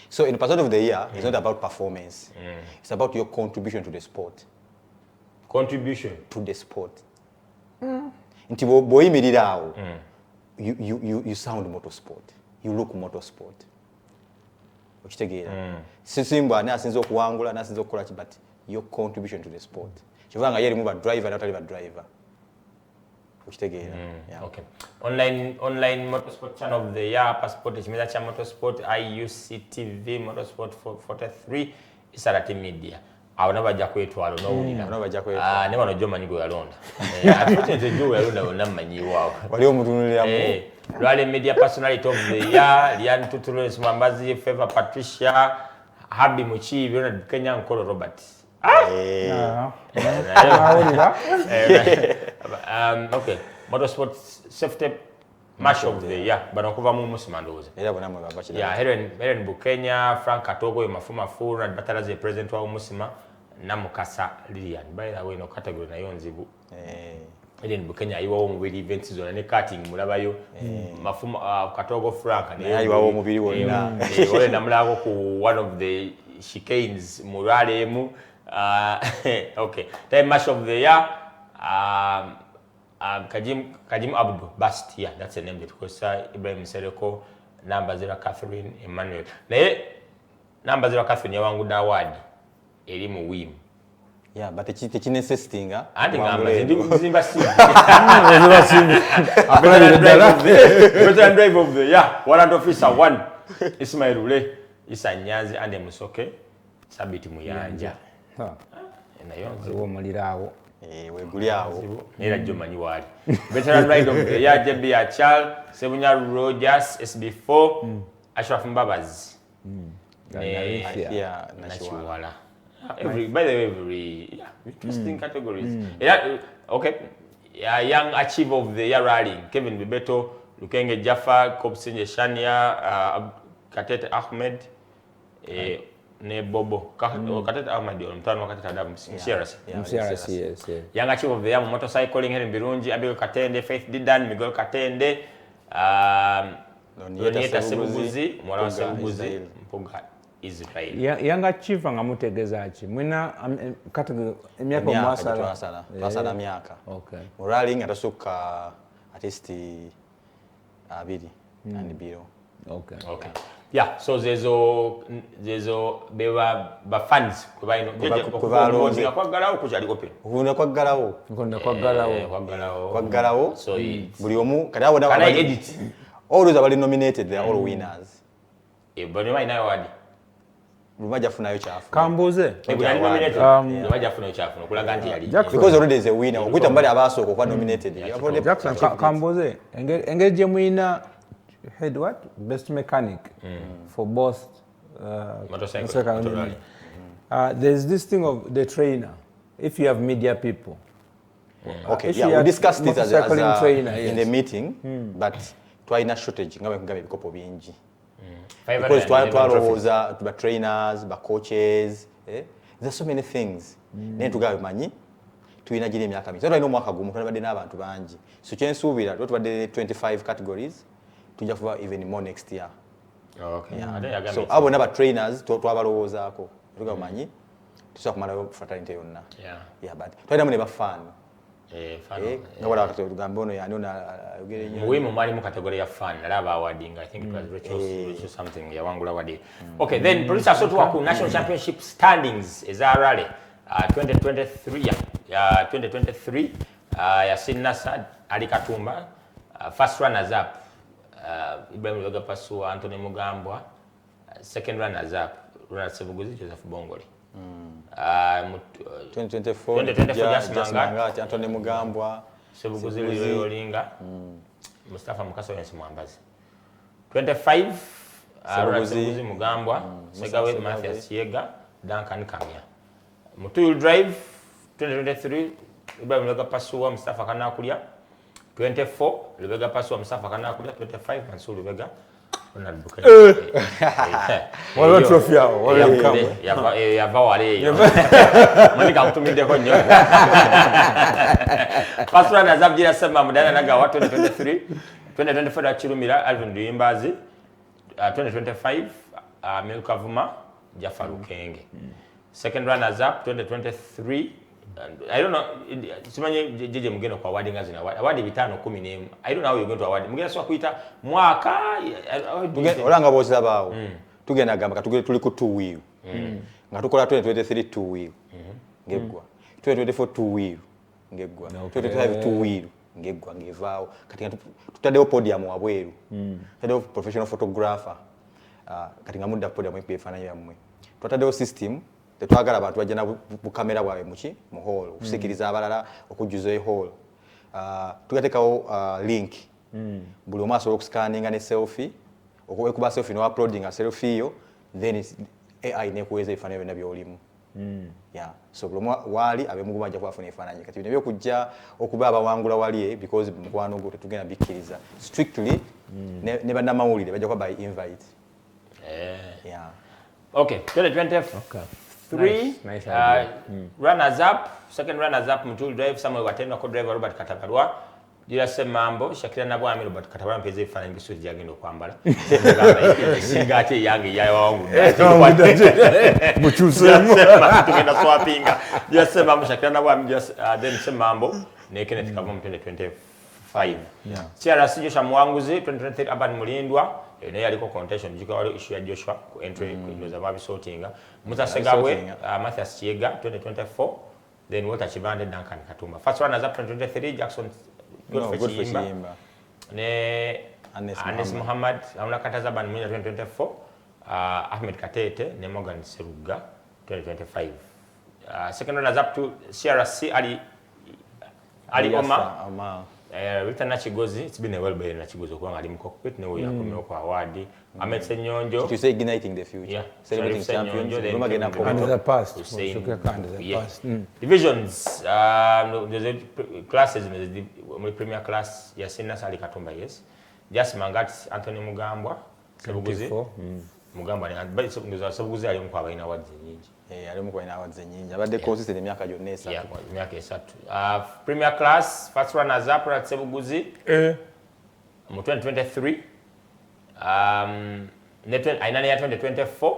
So in the person of the year it's not about performance it's about your contribution to the sport nti boyimirira awo you sound motorsport you look motorsport okitegeera sisimba ne asinzo okuwangula na asinzo okukola but your contribution to the sport kivanga yeri mu ba driver na tali ba driver okitegeera okay online motorsport channel of the year passport kimeza cha motorsport IUCTV motorsport 43 Isarati media abana bajja kwetwalo no ulina abana bajja kwetwalo ne bano Joma nigo yalonda unfortunately jo yalonda onammanyi wao wali omutunuliramu Rally media personality of the year Lian Tutulu Smambazi Favor Patricia Habi Muchi Biona Kenya Nkolo Robert okay motorsport safety match of the year bana kuva mu musimandoze era bona mwe babachira Helen Bukenya Frank Katogo yomafuma full na batalaze president wa musima na Mukasa Lilian by the way no category na yonzibu Helen Bukenya ayiwa mu bili events zona ne karting mulabayo mafuma Katogo Frank ne ayiwa mu bili wonna ole namulako ku one of the chicanes murale mu okay time match of the year Kajim Abdu Bast yeah that's the name that was Ibrahim Sereko number 0 Catherine Emmanuel naye number 0 Catherine yawangu da award eri mu wim yeah but tekine sestinga andi ngamba zimba simba President drive of the year warrant officer 1 Ismail Ule Isanyazi ande Musoke Sabiti Muyanja waliwo mulirawo weguli awo era Jomanyi wali veteran ride of the year JB Achal Sebunya Rogers SB4 Ashraf Mbabazi yeah Nachiwala every by the way very interesting categories yeah okay young achiever of the year rallying Kevin Bibeto Lukenge Jaffa Kopsinje Shania Katete Ahmed ne Bobo Katete Ahmed mtano wakati Adam MCRC yes young achiever of the year motorcycling Helen Birungi Abigail Katende Faith Didan Miguel Katende Lonieta Sebuguzi Mwana Sebuguzi Mpuga Israel. Yanga chief nga mutegeza ki mwina emyaka omwasala twasala myaka mu rallying atasukka at least 2 and below. Okay. Yeah, so zezo ba fans kubaino kubalonze kwagalawo kuchali open. Ukunda kwagalawo. Kwagalawo. So buli omu kati abo can I edit? All those are nominated, they are all winners. But why now award? Rumaja funayo chafu. Kambuze. Rumaja funayo chafu nokulaga nti yali. Because already there is a winner. Okuita mbali abasoko kwa nominated. Jackson Kambuze engage mwina head what? Best mechanic for both motorcycle. There's this thing of the trainer. If you have media people. Okay, yeah, we discussed this as a trainer, in the meeting, but twaina shortage ngabe bikopo bingi. Because twaroza to trainers, ba coaches, there's so many things. Then tugabe manyi tuina gire myaka mingi. So twaina mwaka gumu kana bade n'abantu bangi. So kyensubira tubadde 25 categories. Tujafuba even more next year. Okay. Yeah. So abo naba trainers twabalowozaako. Tugabe manyi tusakumala fraternity yonna. Yeah, but twaina mune ba fan. Ngabala wakatugamba ono yani ona ugere nyo. Muwimu mwali mu category ya fan nalaba awarding. I think it was Rachel something ya wangula award. Okay, then producer so tuwa ku national championship standings eza rally 2023 ya 2023 ya Sinasa Ali Katumba first runners up Ibrahim Loga Pasua Anthony Mugambwa second runners up Ronald Sebuguzi Joseph Bongoli 2024 Jasmanga Anthony Mugambwa Sebuguzi Olinga Mustafa Mukaso Yensi Mwambazi 25 Sebuguzi Mugambwa Segawe Mathias Yega Duncan Kamya Mutuyu Drive 2023 Ibrahim Loga Pasua Mustafa Kanakulia 24 Lubega Pasua Mustafa Kanakulia 25 Mansur Lubega Ronald Bukaya wala trophy yao wala kamwe yava wale manika mtuminde konyo first runners up jira sema mudana naga wa 2023 2024 achirumira Alvin Duimbazi 2025 Milka Vuma Jafaru Kenge second runners up 2023 I don't know simanye jeje mugeno kwa award ngazina award bitano 10 I don't know how you going to award mugeno so kuita mwaka olanga bozira bawo tugenda gamba tuli ku 2 wheel nga tukola 2023 2 wheel ngegwa 2024 2 wheel ngegwa 2025 2 wheel ngegwa ngevao katika tutadeo podium wabweru tutadeo professional photographer katika muda podium ipefana yamwe tutadeo system tetwagala abantu bajja na bu kamera bwawe muki mu hall okusikiriza abalala okujuza e hall tugatekawo link buli omaso okuscanninga ne selfie okuba selfie no uploading a selfie yo then AI ne kuweza ifanya bina byolimu yeah so buli wali abe muguba ajja kwafuna ifananye kati bino byokujja okuba abawangula wali because mukwano go tetugenda bikiriza strictly ne bana mawulire bajja kwa by invite yeah okay 2020 okay 3 runners up second runners up Mutul Drive Samuel Watenda co driver Robert Katabalwa jira semambo Shakira nabo ami Robert Katabalwa mpeze ifana ngisuri jagendo kwambala singache yange yayo wangu muchusemo tugenda swappinga jira semambo Shakira nabo ami just then semambo nekene tikava mu 2025 Sierra Sijosha Mwanguzi 2023 Aban Mulindwa naye yaliko contention jiko wali issue ya Joshua ku entry kuindoza babi sortinga Mutasegabwe Mathias Chiega 2024 then Walter Chibande Duncan Katumba first runners up 2023 Jackson Godfrey Chimba ne Anes Muhammad amuna kataza ban mwina 2024 Ahmed Katete ne Morgan Seruga 2025 second runners up to CRC Ali Omar Rita Nachigozi, it's been a well by Nachigozi kwa ngalimu cockpit ne uya kumeo kwa award. Ahmed Senyonjo. You say igniting the future. Yeah. Celebrating champions. And the past. Divisions. There's classes. The premier class. Yasina Sali Katumba yes. Just Mangat Anthony Mugambwa. Sebuguzi. Mugambwa ni but Sebuguzi ali mukwa baina awards nyingi. Ali mukwa ina awards nyingi. Abadde consistent emyaka yonna esatu. Yeah, emyaka esatu. Premier class first runners up at Sebuguzi. Mu 2023 ainani ya 2024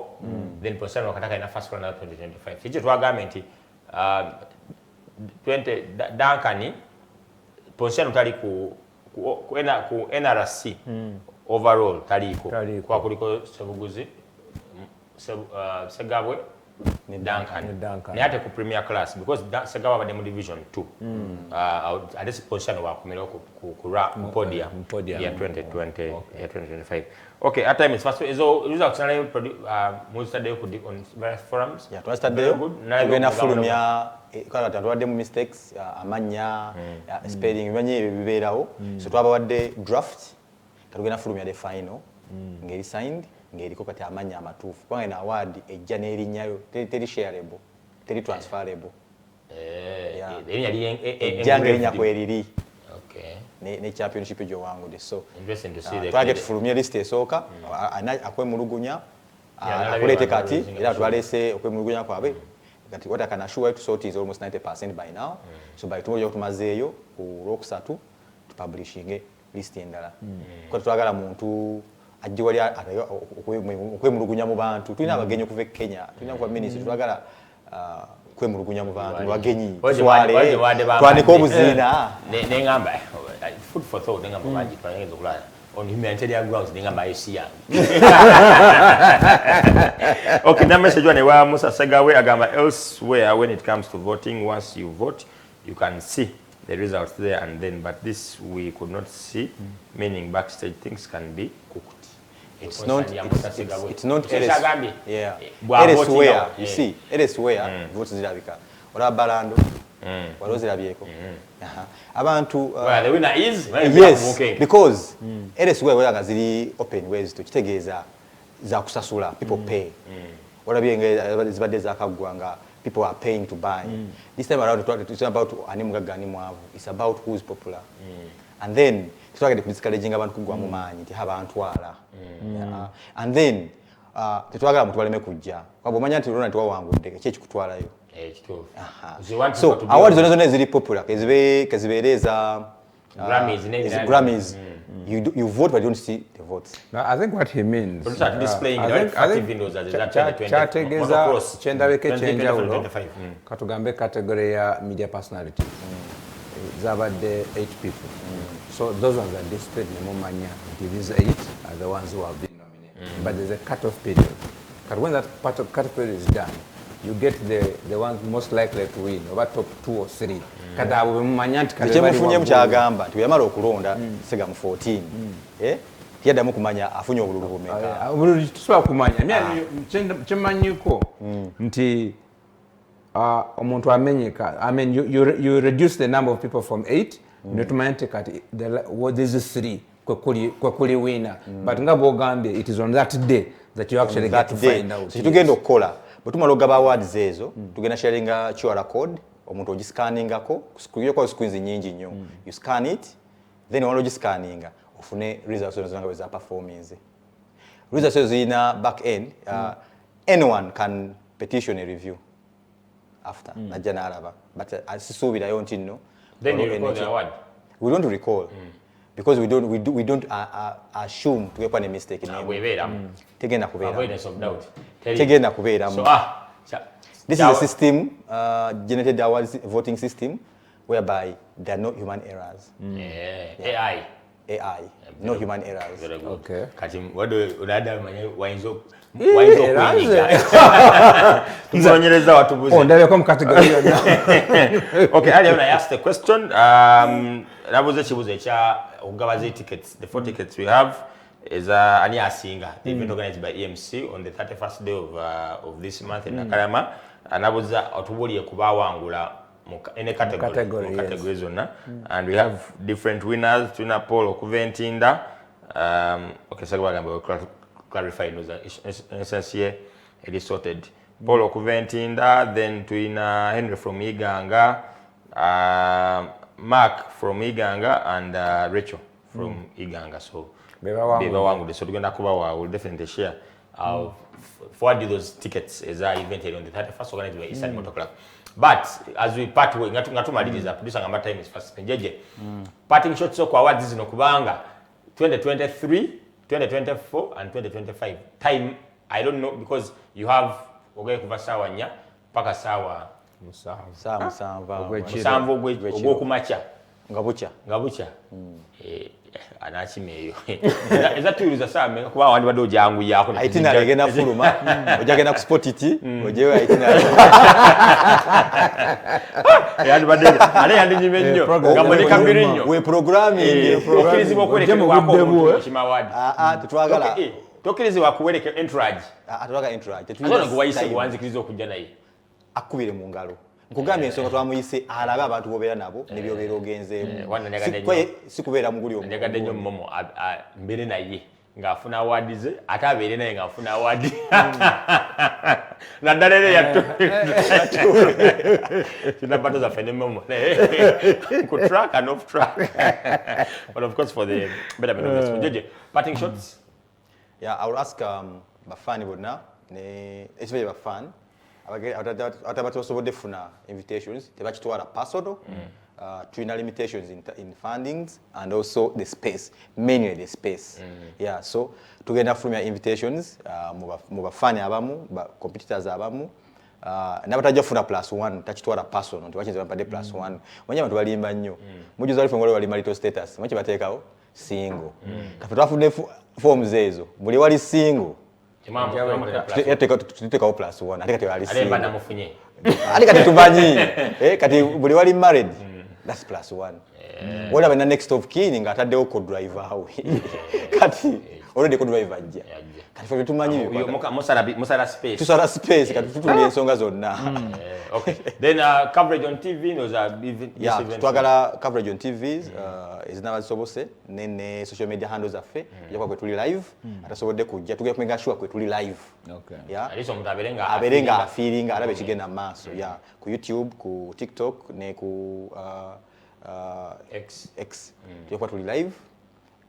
then Ponsano wakataka ina first round 2025 hicho tuwagambe nti 20 Duncan Ponsano tali ku NRC overall taliko kwa kuliko Sebuguzi Segabwe ni Duncan ni hata ku premier class because Segabwe bade mu division 2 adesi Ponsano wakumira ku Podium ya 2020 ya 2025 okay at time is first so results na mu study ku on various forums yeah to study na fulumya kala tatwadde mu mistakes amanya spelling banye biberawo so twaba wadde draft katugenda fulumya the final ngeri signed ngeri ko kati amanya amatufu kwa ina award ejja nerinyayo teri shareable teri transferable ejja kweriri okay ne championship jo wangu de so interesting to see the target fulumya list esoka akwemulugunya akulete kati era tubalese okwemulugunya kwabe kati what I can assure you to sort is almost 90% by now so by tomorrow tumazeeyo ku rokusatu to publishing list endala kwa twagala muntu ajje wali okwemulugunya mu bantu tulina abagenyi okuva Kenya tulina kwa ministry twagala kwemulugunya mu bantu bagenyi twale twaniko obuzina nengamba food for thought nengamba baji twangenza okulala on humanitarian grounds nengamba Asia okay na message one wa Musa Segawe agamba elsewhere when it comes to voting once you vote you can see the results there and then but this we could not see meaning backstage things can be cooked. It's not elsewhere you see elsewhere votes zirabika ola balando walozi labyeko abantu the winner is yes because elsewhere wala ziri open ways to kitegeeza za kusasula people pay wala byenge zibadde zakagwanga people are paying to buy this time around it's about animugaga animwavu it's about who is popular and then twagade kudiscouraging abantu kugwa mu maanyi ti haba antwala and then tetwagala muntu baleme kujja kwabo manya nti Ronald wawangudde kye kikutwalayo so awards zone ziri popular kezibereza Grammys you vote but you don't see the votes. No, I think what he means displaying active windows as that 2020 chategeza chendaweke chenjawulo katugambe category ya media personality zabadde 8 people so those ones are displayed nemomanya these 8 are the ones who have been nominated but there's a cut-off period but when that cut-off period is done you get the ones most likely to win over top 2 or 3 kada abo mumanya nti kale mufunye mchagamba tuyamala okulonda sega mu 14 yada mukumanya afunye obululu bumeka obululu tusaba kumanya chemanyiko nti omuntu amenyeka I mean you reduce the number of people from 8 netumanyite kati this is 3 kwa kuli winner but ngabo gambe it is on that day that you actually get to find out so tugenda okukola bwetumala ogaba awards ezo tugenda sharinga QR code omuntu ogiscanningako kusikuyyo kwa screens nyingi nnyo you scan it then wano ogiscanninga ofune results zonga za performance results zina back end anyone can petition a review after najana alaba but asisubira yo ntino then you recall the award we don't recall because we don't assume tugepa ne mistake name tegenda kubera avoidance of doubt tegenda kubera so this is a system generated awards voting system whereby there are no human errors AI no human errors okay kati wado unada manya wainzo Mzonyeleza watu buzi. Ndabe kwa category. Okay, earlier I asked the question nabuze chibuze cha ugabaze tickets. The 4 tickets we have is ani asinga. The event organized by EMC on the 31st day of this month in Nakalama. Nabuza otubuli kuba wangula in a category zona and we have different winners. Tuna Paul Okuventinda. Okay, sagamba clarify no essence here it is sorted. Paul Okuventinda, then Twina Henry from Iganga, Mark from Iganga, and Rachel from Iganga. So Beba wangu. So tugenda kuba will definitely share. I'll forward those tickets as I evented on the 31st organized by Eastern Motor Club. But as we part way, ngatumaliriza producer ngamba time is fast. Njeje. Parting shots so kwa awards zino kubanga 2023 2024 and 2025 time I don't know because you have kuva sawa nya paka sawa musanvu ogwokumakya nga bucha anakimeeyo eza tuuliza same kuba awandi badde ojangu yako itinerary egenda fuluma ojagenda ku sport iti ojeyo itinerary yandi badde ale yandi nyime nnyo nga monika mbiri nnyo we programming okirizibwa okwerekerwako kimawadi tetwagala tokirizibwa kuwereka entourage atulaga entourage tetulina guwayise guwanzikiriza okujja naye akubire mu ngalo nkugambye ensonga twamuyise alabe abantu bobeera nabo nebyobeera ogenzeemu sikubeera muguli omu njagadde nnyo momo mbere naye ng'afuna awaadi ze ate abeere naye ng'afuna awaadi naddala era yatuna bato zaffe ne momo ku track and off track but of course for the betterment of the sport. Jeje, parting shots? Yeah, I will ask bafani bonna especially bafani abatabasobodde funa invitations tebakitwala personal tulina limitations in fundings and also the space, mainly the space. Yeah, so tugenda fulumya invitations mu bafani abamu competitors abamu nabatajja funa +1 takitwala personal tebakiyinza bampadde +1 mwenye abantu balimba nnyo mujuza alifu ngolo bali marital status mwenye bateekawo single kafe twafudde forms ezo buli wali single tutekawo +1 ate kati wali single ate kati tumanyi kati buli wali married that's +1 wala bana next of kin nga ataddewo ko driver awe kati already ko driver ajja kati fwe tumanyi musala space tusala space kati tutuli ensonga zonna. Okay, then coverage on TV knows yeah, twagala coverage on TVs ezinabasobose ne social media handles affe yakwa kwe tuli live atasobodde kujja tugenda kumenga sure kwe tuli live. Okay, yeah, aliso omuntu aberenga feeling alabe kigenda maaso. Yeah, ku YouTube, ku TikTok ne ku X yakwa tuli live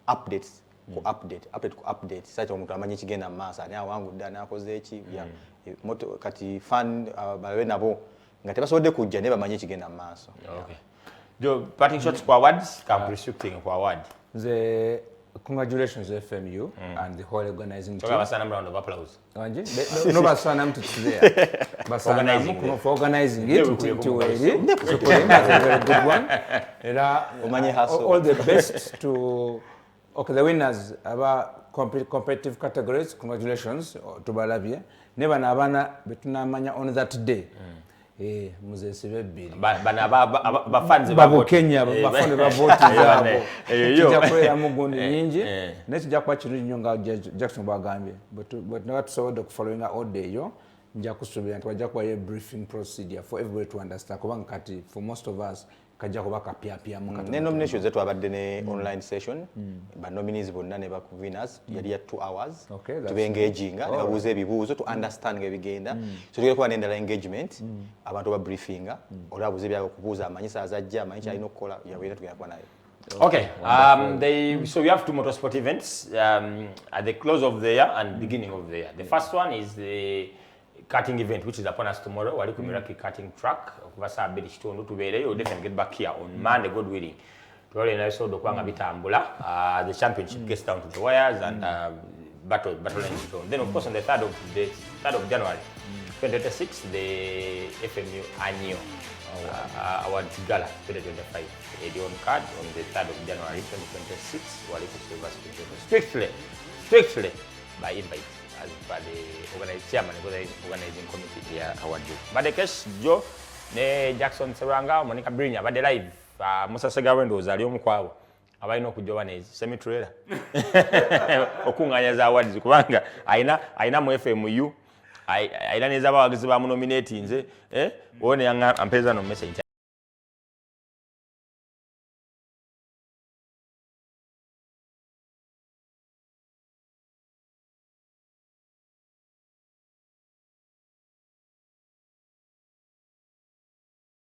updates ku update site omuntu amanye kigenda maaso ani awangu dda nakoze eki. Yeah, moto kati fan bawe nabo nga tebasobodde kujja ne bamanye kigenda maaso. Okay, jo parting shots for awards come restricting for award. The congratulations FMU and the whole organizing team. So a round of applause. No basanam to there. Basanam for organizing it to very good one. All the best to the winners about competitive categories. Congratulations to Balabia. Never nabana betunamanya on that day. Muzesibe bili. Ba fans ba Kenya ba fans ba vote zabo. Tujja kwera mugundi nyingi. Netujja kwa kintu nyonga Jackson bagambye. But not so the following all day yo. Nja kusubira twajja kwa briefing procedure for everybody to understand kubanga kati for most of us kajja kuba kapya mukati. Ne nominations zetu abadde ne online session ba nominees bonna ne ba winners yali ya 2 hours to be engaging ne babuuza ebibuuzo to understand ebigenda so tugenda kuba n'endala engagement abantu ba briefinga olabuuza ebyabo kubuuza amanyisa azajja amanyi alina okukola yawera tugenda kuba nayo. Okay, so we have 2 motorsport events at the close of the year and beginning of the year. The first one is the karting event, which is upon us tomorrow. Wali ku MERAKI karting track. Okubasa abedi kitundu tubeereyo. You'll definitely get back here on Monday, God willing. Tuwale na iso dokwanga bitambula. The championship gets down to the wires and battle lines zone. Then of course on the 3rd of January, 2026, the FMU annual awards GALA 2025. On card on the 3rd of January 2026. Wali ku silver strictly by invite. As by the chairman of the organizing committee here award. But the case Joe ne Jackson Serwanga Monica Brinya but the live Musa Segawendo zali omukwabo abalina okujjoba ne semi trailer okunganya za awards kubanga aina mu FMU aina neza abawagizi ba nominating nze wone yanga ampeza no message